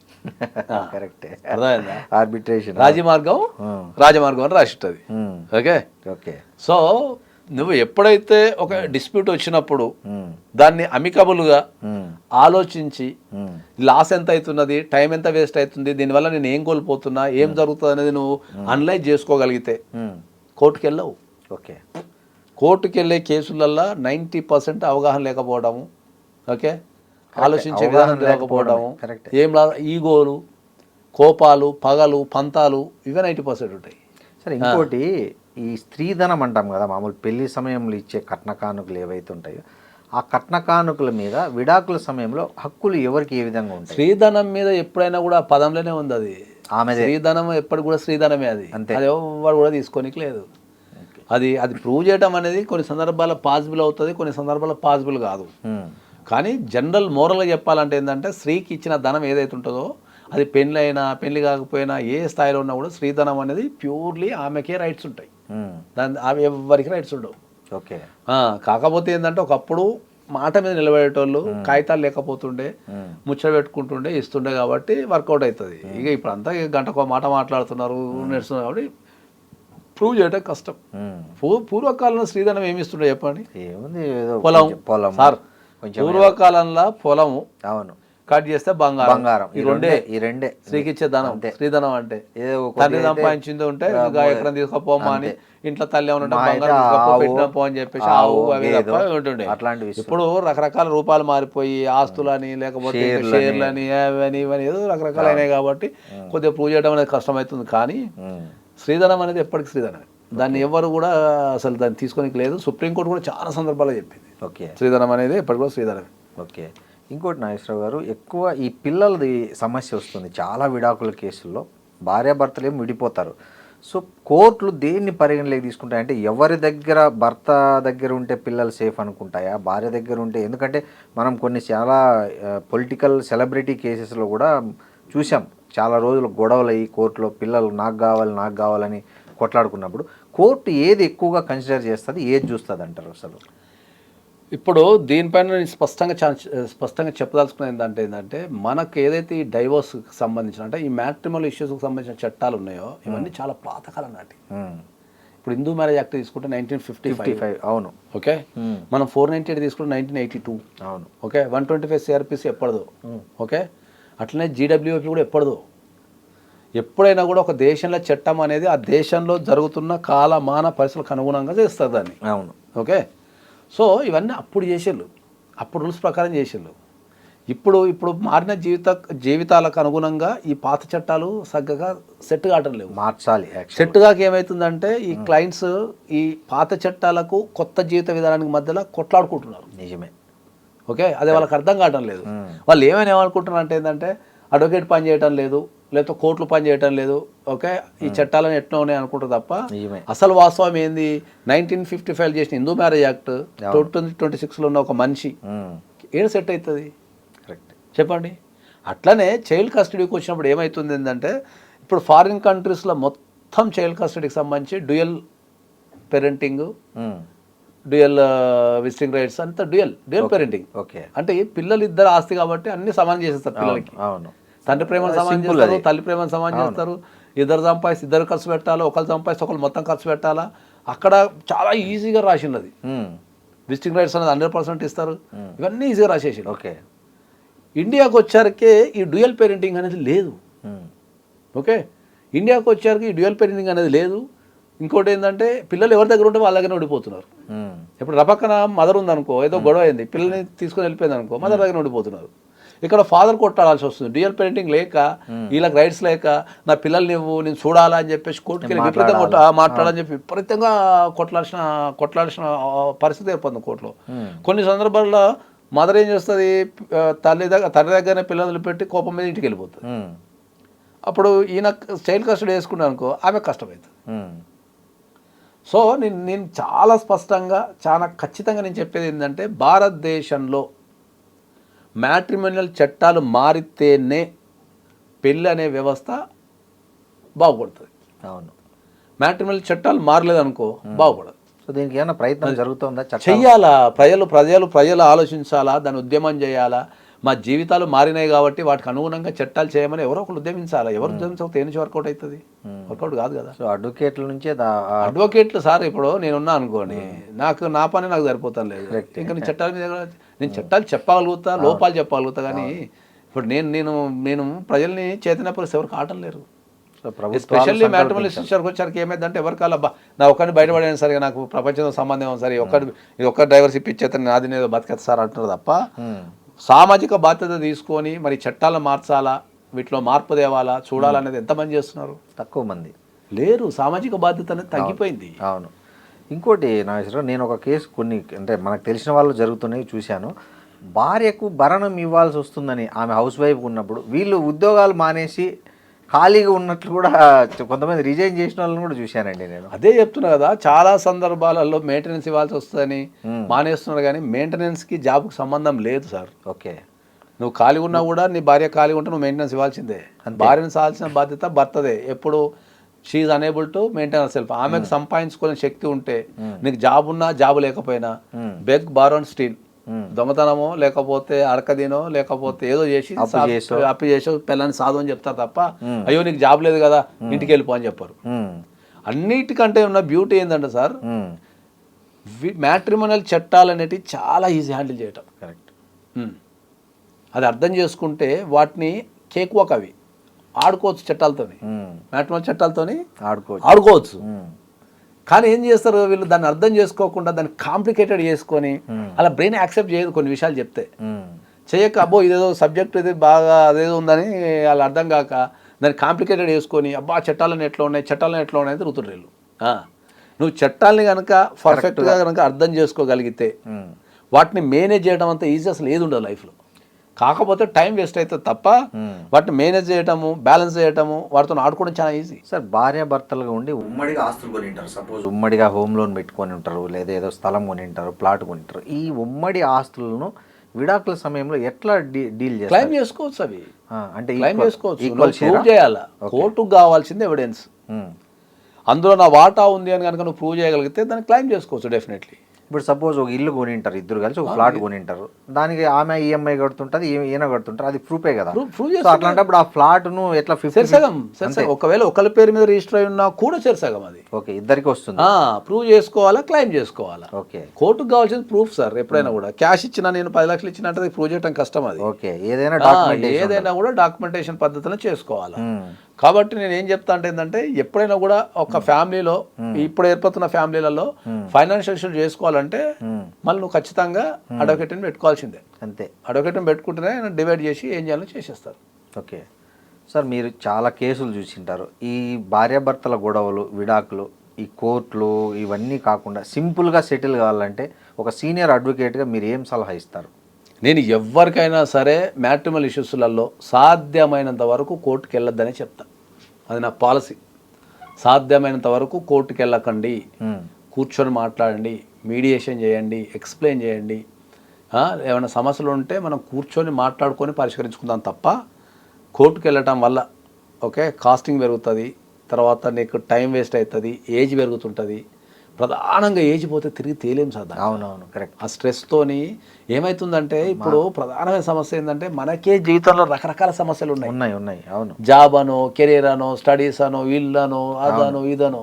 కరెక్టే. అర్థమైందా? ఆర్బిట్రేషన్ రాజీ మార్గం రాజమార్గం అని రాసి ఉంటుంది. Okay okay. సో నువ్వు ఎప్పుడైతే ఒక డిస్ప్యూట్ వచ్చినప్పుడు దాన్ని అమికబుల్గా ఆలోచించి లాస్ ఎంత అవుతున్నది, టైం ఎంత వేస్ట్ అవుతుంది, దీనివల్ల నేను ఏం కోల్పోతున్నా, ఏం జరుగుతుంది అనేది నువ్వు అనలైజ్ చేసుకోగలిగితే కోర్టుకు వెళ్ళవు. ఓకే. కోర్టుకు వెళ్ళే కేసులల్లో 90% అవగాహన లేకపోవడము, ఓకే, ఆలోచించే విధానం లేకపోవడము, ఏం ఈగోలు, కోపాలు, పగలు, పంతాలు ఇవే 90% ఉంటాయి. సరే, ఇంకోటి ఈ స్త్రీధనం అంటాం కదా, మామూలు పెళ్లి సమయంలో ఇచ్చే కట్న కానుకలు ఏవైతే ఉంటాయో ఆ కట్న కానుకల మీద విడాకుల సమయంలో హక్కులు ఎవరికి ఏ విధంగా ఉంటాయి? స్త్రీధనం మీద ఎప్పుడైనా కూడా పదంలోనే ఉంది అది. ఆమె స్త్రీధనం ఎప్పుడు కూడా స్త్రీధనమే అది. అది ఎవరు కూడా తీసుకోనికి లేదు. అది ప్రూవ్ చేయడం అనేది కొన్ని సందర్భాల్లో పాసిబుల్ అవుతుంది, కొన్ని సందర్భాల్లో పాసిబుల్ కాదు. కానీ జనరల్ మోరల్గా చెప్పాలంటే ఏంటంటే స్త్రీకి ఇచ్చిన ధనం ఏదైతే ఉంటుందో అది పెళ్ళైనా పెళ్లి కాకపోయినా ఏ స్థాయిలో ఉన్నా కూడా స్త్రీధనం అనేది ప్యూర్లీ ఆమెకే రైట్స్ ఉంటాయి, ఆమె ఎవరికి రైట్స్ ఉండవు. ఓకే. కాకపోతే ఏంటంటే ఒకప్పుడు మాట మీద నిలబడేటోళ్ళు కాగితాలు లేకపోతుండే ముచ్చట పెట్టుకుంటుండే ఇస్తుండే కాబట్టి వర్కౌట్ అవుతుంది. ఇక ఇప్పుడు అంతా గంటకో మాట మాట్లాడుతున్నారు నడుస్తున్నారు కాబట్టి ప్రూవ్ చేయడం కష్టం. పూర్వకాలంలో స్త్రీధనం ఏమి ఇస్తుండే చెప్పండి? పొలం సార్, పూర్వకాలంలో పొలము అవును కట్ చేస్తే బంగారం, ఈ రెండే స్త్రీకి ఇచ్చే ధనం. స్త్రీధనం అంటే తల్లి సంపాదించింది ఉంటే ఎక్కడ తీసుకపోమా అని ఇంట్లో తల్లి ఏమన్నా బంగారం పెట్టినపో అని చెప్పేసి ఆవు అవి తప్ప ఉంటుండే. ఇప్పుడు రకరకాల రూపాలు మారిపోయి ఆస్తులని లేకపోతే షేర్లని అవని ఇవని ఏదో రకరకాలు అయినాయి కాబట్టి కొద్దిగా ప్రూవ్ చేయడం అనేది కష్టమవుతుంది. కానీ స్త్రీధనం అనేది ఎప్పటికీ స్త్రీధనమే, దాన్ని ఎవరు కూడా అసలు దాన్ని తీసుకోనికి లేదు. సుప్రీంకోర్టు కూడా చాలా సందర్భాల్లో చెప్పింది ఓకే స్త్రీధనం అనేది ఎప్పటికి కూడా స్త్రీధనమే. ఓకే. ఇంకోటి నాగేశ్వరరావు గారు, ఎక్కువ ఈ పిల్లలది సమస్య వస్తుంది చాలా విడాకుల కేసుల్లో. భార్యాభర్తలు ఏమి విడిపోతారు. సో కోర్టులు దేన్ని పరిగణలోకి తీసుకుంటాయంటే ఎవరి దగ్గర భర్త దగ్గర ఉంటే పిల్లలు సేఫ్ అనుకుంటాయా, భార్య దగ్గర ఉంటే? ఎందుకంటే మనం కొన్ని చాలా పొలిటికల్ సెలబ్రిటీ కేసెస్లో కూడా చూసాం, చాలా రోజులు గొడవలు అయ్యి కోర్టులో పిల్లలు నాకు కావాలని కొట్లాడుకున్నప్పుడు కోర్టు ఏది ఎక్కువగా కన్సిడర్ చేస్తుంది, ఏది చూస్తుంది అంటారు అసలు? ఇప్పుడు దీనిపైన నేను స్పష్టంగా చెప్పదలుచుకున్నది ఏంటంటే మనకు ఏదైతే ఈ డైవోర్స్కి సంబంధించిన అంటే ఈ మ్యాట్రిమోనల్ ఇష్యూస్కి సంబంధించిన చట్టాలు ఉన్నాయో ఇవన్నీ చాలా పాతకాలం నాటి. ఇప్పుడు హిందూ మ్యారేజ్ యాక్ట్ తీసుకుంటే 1955 అవును ఓకే, మనం 498 తీసుకుంటే 1982 అవును ఓకే, 125 CRPC ఎప్పటిదో ఓకే, అట్లనే GWOP కూడా ఎప్పటిదో. ఎప్పుడైనా కూడా ఒక దేశంలో చట్టం అనేది ఆ దేశంలో జరుగుతున్న కాలమాన పరిస్థితులకు అనుగుణంగా చేస్తుంది దాన్ని. అవును ఓకే. సో ఇవన్నీ అప్పుడు చేసేళ్ళు, అప్పుడు రూల్స్ ప్రకారం చేసేళ్ళు. ఇప్పుడు మారిన జీవితాలకు అనుగుణంగా ఈ పాత చట్టాలు చక్కగా సెట్ కావటం లేవు, మార్చాలి. సెట్ కాక ఏమవుతుందంటే ఈ క్లయింట్స్ ఈ పాత చట్టాలకు కొత్త జీవిత విధానానికి మధ్యలో కొట్లాడుకుంటున్నారు. నిజమే. ఓకే, అదే వాళ్ళకి అర్థం కావటం లేదు. వాళ్ళు ఏమనుకుంటున్నారు అంటే ఏంటంటే అడ్వకేట్ పని చేయటం లేదు, లేకపోతే కోర్టులు పని చేయటం లేదు. ఓకే, ఈ చట్టాలను ఎట్లా ఉన్నాయి అనుకుంటారు తప్ప అసలు వాస్తవం ఏంది 1955 చేసిన హిందూ మ్యారేజ్ యాక్ట్ 2026లో ఉన్న ఒక మనిషి ఏం సెట్ అవుతుంది చెప్పండి? అట్లనే చైల్డ్ కస్టడీకి వచ్చినప్పుడు ఏమవుతుంది ఏంటంటే ఇప్పుడు ఫారిన్ కంట్రీస్లో మొత్తం చైల్డ్ కస్టడీకి సంబంధించి dual parenting, dual visiting rights అంతా డ్యూయల్ పేరెంటింగ్. ఓకే, అంటే పిల్లలు ఇద్దరు ఆస్తి కాబట్టి అన్ని సమానం చేసేస్తారు పిల్లలకి. అవును, తండ్రి ప్రేమను సమానం చేస్తారు, తల్లి ప్రేమను సమానం చేస్తారు. ఇద్దరు సంపాదిస్తే ఇద్దరు ఖర్చు పెట్టాలా, ఒకరు సంపాదిస్తే ఒకరు మొత్తం ఖర్చు పెట్టాలా. అక్కడ చాలా ఈజీగా రాసినది. విజిటింగ్ రైట్స్ అనేది 100% ఇస్తారు. ఇవన్నీ ఈజీగా రాసేసి. ఓకే, ఇండియాకి వచ్చారికే ఈ డ్యూయల్ పేరెంటింగ్ అనేది లేదు. ఓకే, ఇండియాకి వచ్చారికి ఈ డ్యూయల్ పేరెంటింగ్ అనేది లేదు. ఇంకోటి ఏంటంటే పిల్లలు ఎవరి దగ్గర ఉంటే వాళ్ళ దగ్గర ఉండిపోతున్నారు. ఇప్పుడు రపక్కన మదర్ ఉందనుకో, ఏదో గొడవ అయింది, పిల్లల్ని తీసుకొని వెళ్ళిపోయింది అనుకో, మదర్ దగ్గర ఉండిపోతున్నారు. ఇక్కడ ఫాదర్ కొట్టాడాల్సి వస్తుంది. డ్యూయల్ పేరెంటింగ్ లేక, వీళ్ళకి రైట్స్ లేక, నా పిల్లల్ని నేను చూడాలా అని చెప్పేసి కోర్టుకి వెళ్ళి విపరీతంగా మాట్లాడాలని చెప్పి విపరీతంగా కొట్లాడాల్సిన పరిస్థితి ఏర్పడింది కోర్టులో. కొన్ని సందర్భాల్లో మదర్ ఏం చేస్తుంది, తండ్రి దగ్గరనే పిల్లలు పెట్టి కోపం మీద ఇంటికి వెళ్ళిపోతుంది. అప్పుడు ఈయన చైల్డ్ కస్టడీ వేసుకున్నాను అనుకో, ఆమె కష్టమవుతుంది. సో నేను చాలా స్పష్టంగా చాలా ఖచ్చితంగా నేను చెప్పేది ఏంటంటే, భారతదేశంలో మ్యాట్రిమోనియల్ చట్టాలు మారితేనే పెళ్ళి అనే వ్యవస్థ బాగుపడుతుంది. అవును, మ్యాట్రిమోనియల్ చట్టాలు మారలేదనుకో బాగుపడదు. సో దీనికి ఏమైనా ప్రయత్నం జరుగుతుందా? చెయ్యాలా, ప్రజలు ఆలోచించాలా, దాన్ని ఉద్యమం చేయాలా. మా జీవితాలు మారినాయి కాబట్టి వాటికి అనుగుణంగా చట్టాలు చేయమని ఎవరో ఒకరు ఉద్యమించాలా. ఎవరు ఉద్యమించకపోతే ఏ నుంచి వర్కౌట్ అవుతుంది? వర్కౌట్ కాదు కదా. సో అడ్వకేట్ల నుంచే అడ్వకేట్లు సార్, ఇప్పుడు నేనున్నా అనుకోండి, నా పని నాకు సరిపోతాను లేదు. ఇంకా నేను చట్టాల మీద నేను చట్టాలు చెప్పగలుగుతా, లోపాలు చెప్పగలుగుతా, కానీ ఇప్పుడు నేను ప్రజల్ని చైతన్యపరిస్తే ఎవరికి ఆటం లేరు. ఎస్పెషల్లీ మ్యాట్రిమోనియల్ ఇష్యూస్కి వచ్చరికి ఏమైందంటే ఎవరికాల నా ఒక్కడిని బయటపడాను సరే, నాకు ప్రపంచంతో సంబంధం సరే, ఇది ఒక్క డైవర్సిటీ ఇచ్చేత నాది నేను బతికేస్తా సార్ అంటారు తప్ప, సామాజిక బాధ్యత తీసుకొని మరి చట్టాలను మార్చాలా, వీటిలో మార్పు తేవాలా, చూడాలనేది ఎంతమంది చేస్తున్నారు? తక్కువ మంది లేరు. సామాజిక బాధ్యత అనేది తగ్గిపోయింది. అవును. ఇంకోటి నాగేశ్వరరావు, నేను ఒక కేసు కొన్ని అంటే మనకు తెలిసిన వాళ్ళు జరుగుతున్నాయి చూశాను. భార్యకు భరణం ఇవ్వాల్సి వస్తుందని ఆమె హౌస్ వైఫ్ ఉన్నప్పుడు వీళ్ళు ఉద్యోగాలు మానేసి ఖాళీగా ఉన్నట్లు కూడా కొంతమంది రిజైన్ చేసిన వాళ్ళని కూడా చూశానండి నేను. అదే చెప్తున్నా కదా, చాలా సందర్భాలలో మెయింటెనెన్స్ ఇవ్వాల్సి వస్తుందని మానేస్తున్నారు, కానీ మెయింటెనెన్స్కి జాబ్కి సంబంధం లేదు సార్. ఓకే, నువ్వు ఖాళీ ఉన్నా కూడా నీ భార్య ఖాళీ ఉంటే నువ్వు మెయింటెనెన్స్ ఇవ్వాల్సిందే. భార్యను సాల్సిన బాధ్యత భర్తదే. ఎప్పుడు she unable to maintain herself. ఆమెకు సంపాదించుకునే శక్తి ఉంటే, నీకు జాబ్ ఉన్నా జాబ్ లేకపోయినా, బెగ్ బారో అండ్ స్టీల్, దొంగతనమో లేకపోతే అడకదీనో లేకపోతే ఏదో చేసి అప్పు చేసో పిల్లని సాధు అని చెప్తారు తప్ప, అయ్యో నీకు జాబ్ లేదు కదా ఇంటికి వెళ్ళిపో అని చెప్పారు. అన్నిటికంటే ఉన్న బ్యూటీ ఏంటంటే సార్, మ్యాట్రిమోనియల్ చట్టాలు అనేటివి చాలా ఈజీ హ్యాండిల్ చేయటం. కరెక్ట్. అది అర్థం చేసుకుంటే వాటిని కేక్ వాక్ అవి ఆడుకోవచ్చు, చట్టాలతోని మ్యాట్రిమోనియల్ చట్టాలతోని ఆడుకోవచ్చు. కానీ ఏం చేస్తారు వీళ్ళు, దాన్ని అర్థం చేసుకోకుండా దాన్ని కాంప్లికేటెడ్ చేసుకొని అలా బ్రెయిన్ యాక్సెప్ట్ చేయదు. కొన్ని విషయాలు చెప్తే చేయక, అబ్బో ఇదేదో సబ్జెక్ట్ ఇది బాగా అదేదో ఉందని వాళ్ళు అర్థం కాక దాన్ని కాంప్లికేటెడ్ చేసుకొని, అబ్బా చట్టాలను ఎట్లా ఉన్నాయి తిరుగుతున్నారు వీళ్ళు. నువ్వు చట్టాలని కనుక పర్ఫెక్ట్గా కనుక అర్థం చేసుకోగలిగితే వాటిని మేనేజ్ చేయడం అంత ఈజీ అసలు ఏది ఉండదు లైఫ్లో. కాకపోతే టైం వేస్ట్ అవుతుంది తప్ప వాటిని మేనేజ్ చేయటము, బ్యాలెన్స్ చేయటము, వాటితో ఆడుకోవడం చాలా ఈజీ. సార్, భార్యాభర్తలుగా ఉండి ఉమ్మడిగా ఆస్తులు కొని ఉంటారు, సపోజ్ ఉమ్మడిగా హోమ్ లోన్ పెట్టుకొని ఉంటారు, లేదా ఏదో స్థలం కొని ఉంటారు, ప్లాట్ కొని ఉంటారు. ఈ ఉమ్మడి ఆస్తులను విడాకుల సమయంలో ఎట్లా డీల్ చేస్తారు? క్లైమ్ చేసుకోవచ్చు. అవి అంటే క్లైమ్ చేసుకోవచ్చు, ప్రూవ్ చేయాలా. కోర్టుకు కావాల్సింది ఎవిడెన్స్. అందులో నా వాటా ఉంది అని కనుక నువ్వు ప్రూవ్ చేయగలిగితే దాన్ని క్లైమ్ చేసుకోవచ్చు డెఫినెట్లీ. ఇప్పుడు సపోజ్ ఒక ఇల్లు కొనింటారు, ఇద్దరు కలిసి ఒక ఫ్లాట్ కొనింటారు, దానికి ఆమె ఈఎంఐ కడుతుంటుంది, ఈయన కడుతుంటారు, అది ప్రూఫే కదా. అట్లాంటప్పుడు ఆ ఫ్లాట్ ను ఎట్లా 50% ఒకవేళ ఒకరి పేరు మీద రిజిస్టర్ అయి ఉన్నా కూడా సగం అది. ఓకే, ఇద్దరికి వస్తుంది. ప్రూవ్ చేసుకోవాలా, క్లైమ్ చేసుకోవాలా. ఓకే, కోర్టుకు కావాల్సింది ప్రూఫ్ సార్. ఎప్పుడైనా కూడా క్యాష్ ఇచ్చినా, నేను 10 లక్షలు ఇచ్చినట్టు ప్రూవ్ చేయడం కష్టం అది. ఓకే, ఏదైనా కూడా డాక్యుమెంటేషన్ పద్ధతిలో చేసుకోవాలా. కాబట్టి నేను ఏం చెప్తా అంటే ఏంటంటే, ఎప్పుడైనా కూడా ఒక ఫ్యామిలీలో, ఇప్పుడు ఏర్పడుతున్న ఫ్యామిలీలలో ఫైనాన్షియల్ ఇష్యూస్ చేసుకోవాలంటే మళ్ళీ నువ్వు ఖచ్చితంగా అడ్వకేట్ని పెట్టుకోవాల్సిందే. అంతే, అడ్వకేట్ని పెట్టుకుంటేనే డివైడ్ చేసి ఏం చేయాలో చేసేస్తారు. ఓకే సార్, మీరు చాలా కేసులు చూసింటారు. ఈ భార్యాభర్తల గొడవలు, విడాకులు, ఈ కోర్టులు ఇవన్నీ కాకుండా సింపుల్గా సెటిల్ కావాలంటే ఒక సీనియర్ అడ్వకేట్గా మీరు ఏం సలహా ఇస్తారు? నేను ఎవరికైనా సరే మ్యాట్రిమోనియల్ ఇష్యూస్లలో సాధ్యమైనంత వరకు కోర్టుకు వెళ్ళొద్దనే చెప్తాను. అది నా పాలసీ. సాధ్యమైనంత వరకు కోర్టుకు వెళ్ళకండి, కూర్చొని మాట్లాడండి, మీడియేషన్ చేయండి, ఎక్స్ప్లెయిన్ చేయండి. ఏమైనా సమస్యలు ఉంటే మనం కూర్చొని మాట్లాడుకొని పరిష్కరించుకుందాం తప్ప కోర్టుకు వెళ్ళటం వల్ల కాస్టింగ్ పెరుగుతుంది, తర్వాత నీకు టైం వేస్ట్ అవుతుంది, ఏజ్ పెరుగుతుంటుంది. ప్రధానంగా ఏజ్ పోతే తిరిగి తేలేం సార్. అవునవును, కరెక్ట్. ఆ స్ట్రెస్తోని ఏమవుతుందంటే, ఇప్పుడు ప్రధానమైన సమస్య ఏంటంటే, మనకే జీవితంలో రకరకాల సమస్యలు ఉన్నాయి. అవును, జాబ్ అనో, కెరీర్ అనో, స్టడీస్ అనో, ఇల్లనో, అదనో, ఇదనో,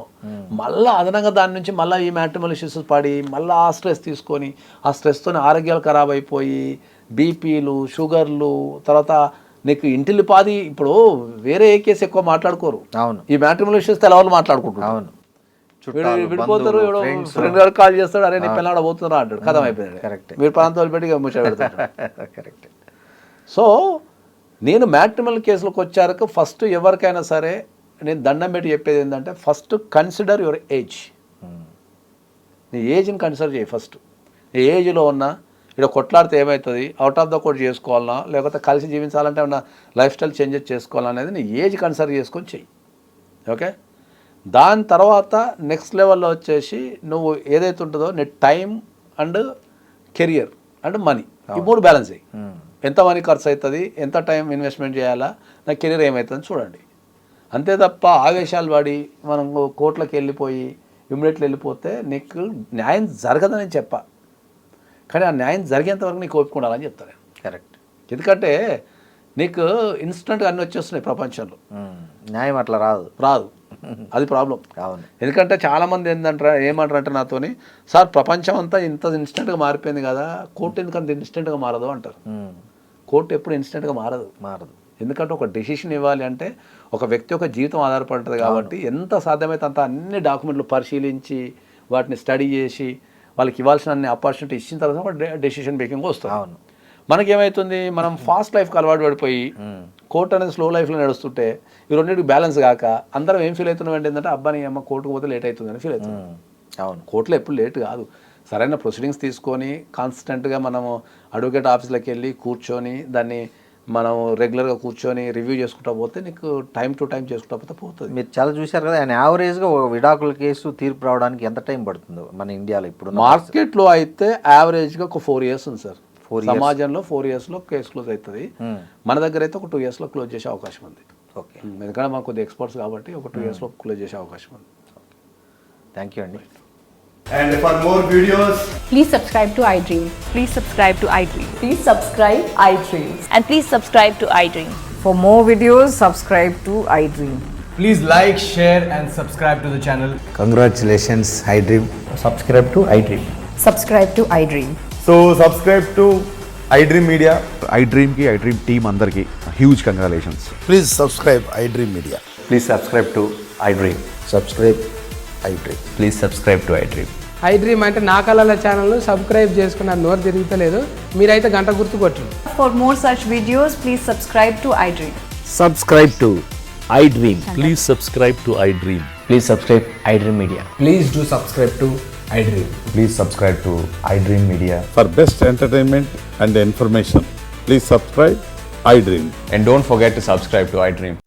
మళ్ళీ అదనంగా దాని నుంచి మళ్ళీ ఈ మ్యాట్రిమోనియల్ ఇష్యూస్ పడి మళ్ళీ ఆ స్ట్రెస్ తీసుకొని, ఆ స్ట్రెస్తోని ఆరోగ్యాలు ఖరాబ్ అయిపోయి బీపీలు, షుగర్లు, తర్వాత నీకు ఇంటిల్లిపాది. ఇప్పుడు వేరే ఏ కేసు ఎక్కువ మాట్లాడుకోరు. అవును, ఈ మ్యాట్రిమోనియల్ ఇష్యూస్ తెలవాళ్ళు మాట్లాడుకుంటారు. అవును, విడిపోతారు. ఫ్రెండ్ గారు కాల్ చేస్తాడు, అరే నీ పిల్లడ పోతున్నా అంటాడు, కథం అయిపోయాడు. కరెక్ట్, మీరు ప్రాంతాలు పెట్టి ముచ్చట పెడతారు. కరెక్ట్. సో నేను మ్యాట్రిమల్ కేసులకు వచ్చాక ఫస్ట్ ఎవరికైనా సరే నేను దండం పెట్టి చెప్పేది ఏంటంటే ఫస్ట్ కన్సిడర్ యువర్ ఏజ్. నీ ఏజ్ని కన్సిడర్ చేయి ఫస్ట్. నీ ఏజ్లో ఉన్నా ఇక్కడ కొట్లాడితే ఏమవుతుంది, అవుట్ ఆఫ్ ద కోర్ట్ చేసుకోవాలన్నా లేకపోతే కలిసి జీవించాలంటే ఏమన్నా లైఫ్ స్టైల్ చేంజెస్ చేసుకోవాలనేది నీ ఏజ్ కన్సిడర్ చేసుకొని చెయ్యి. ఓకే, దాని తర్వాత నెక్స్ట్ లెవెల్లో వచ్చేసి నువ్వు ఏదైతే ఉంటుందో నీ time and career and money ఈ మూడు బ్యాలెన్స్ అయ్యి ఎంత మనీ ఖర్చు అవుతుంది, ఎంత టైం ఇన్వెస్ట్మెంట్ చేయాలా, నా కెరీర్ ఏమవుతుందని చూడండి. అంతే తప్ప ఆవేశాలు పడి మనం కోర్టులకు వెళ్ళిపోయి ఇమ్మీడియట్లీ వెళ్ళిపోతే నీకు న్యాయం జరగదని నేను చెప్పా. కానీ ఆ న్యాయం జరిగేంత వరకు నీకు ఓపిక ఉండాలని చెప్తాను నేను. కరెక్ట్. ఎందుకంటే నీకు ఇన్స్టెంట్గా అన్నీ వచ్చేస్తున్నాయి ప్రపంచంలో, న్యాయం అట్లా రాదు. అది ప్రాబ్లం. అవును. ఎందుకంటే చాలామంది ఏమంటారంటే నాతోని, సార్ ప్రపంచం అంతా ఇంత ఇన్స్టెంట్గా మారిపోయింది కదా, కోర్టు ఎందుకంత ఇన్స్టెంట్గా మారదు అంటారు. కోర్టు ఎప్పుడు ఇన్స్టెంట్గా మారదు. ఎందుకంటే ఒక డెసిషన్ ఇవ్వాలి అంటే ఒక వ్యక్తి యొక్క జీవితం ఆధారపడుతుంది కాబట్టి ఎంత సాధ్యమైతే అంత అన్ని డాక్యుమెంట్లు పరిశీలించి వాటిని స్టడీ చేసి వాళ్ళకి ఇవ్వాల్సిన అన్ని ఆపర్చునిటీ ఇచ్చిన తర్వాత ఒక డెసిషన్ మేకింగ్ వస్తుంది. అవును. మనకేమవుతుంది, మనం ఫాస్ట్ లైఫ్కి అలవాటు పడిపోయి కోర్టు అనేది స్లో లైఫ్లో నడుస్తుంటే ఈ రెండింటికి బ్యాలెన్స్ కాక అందరం ఏం ఫీల్ అవుతున్నాం అంటే ఏంటంటే అబ్బాయి అమ్మ కోర్టుకు పోతే లేట్ అవుతుందని ఫీల్ అవుతుంది. అవును. కోర్టులో ఎప్పుడు లేట్ కాదు. సరైన ప్రొసీడింగ్స్ తీసుకొని కాన్స్టెంట్గా మనము అడ్వకేట్ ఆఫీస్లోకి వెళ్ళి కూర్చొని దాన్ని మనం రెగ్యులర్గా కూర్చొని రివ్యూ చేసుకుంటా పోతే నీకు టైం టు టైం చేసుకుంటా పోతే పోతుంది. మీరు చాలా చూశారు కదా, ఆయన యావరేజ్గా ఒక విడాకుల కేసు తీర్పు రావడానికి ఎంత టైం పడుతుందో మన ఇండియాలో ఇప్పుడు మార్కెట్లో అయితే యావరేజ్గా ఒక 4 years ఉంది సార్. సమాజంలో 4 yearsలో కేసు క్లోజ్ అవుతుంది. మన దగ్గర అయితే ఒక 2 yearsలో క్లోజ్ చేసే అవకాశం ఉంది. ఓకే. ఎందుకంటే మాకు కొద్దిగా ఎక్స్పర్ట్స్ కాబట్టి ఒక 2 yearsలో క్లోజ్ చేసే అవకాశం ఉంది. థ్యాంక్ యూ అండి. And for more videos, Please subscribe to iDream. Please subscribe to iDream. Please subscribe iDream. And please subscribe to iDream. For more videos, subscribe to iDream. please like, share and subscribe to the channel. Congratulations, iDream. Subscribe to iDream. Subscribe to iDream. So subscribe to iDream Media. iDream ki iDream team andarki huge congratulations. Please subscribe iDream Media. Please subscribe to iDream. Subscribe iDream. Please subscribe to iDream. iDream అంటే నా కళల channel subscribe చేసుకున్న నోరు తిరుగుతలేదు, మీరైతే గంట గుర్తు కొట్టండి. For more such videos, please subscribe to iDream. Subscribe to iDream. Please subscribe to iDream. Please subscribe iDream Media. Please do subscribe to iDream. Please subscribe to iDream Media. For best entertainment and information, please subscribe iDream. And don't forget to subscribe to iDream.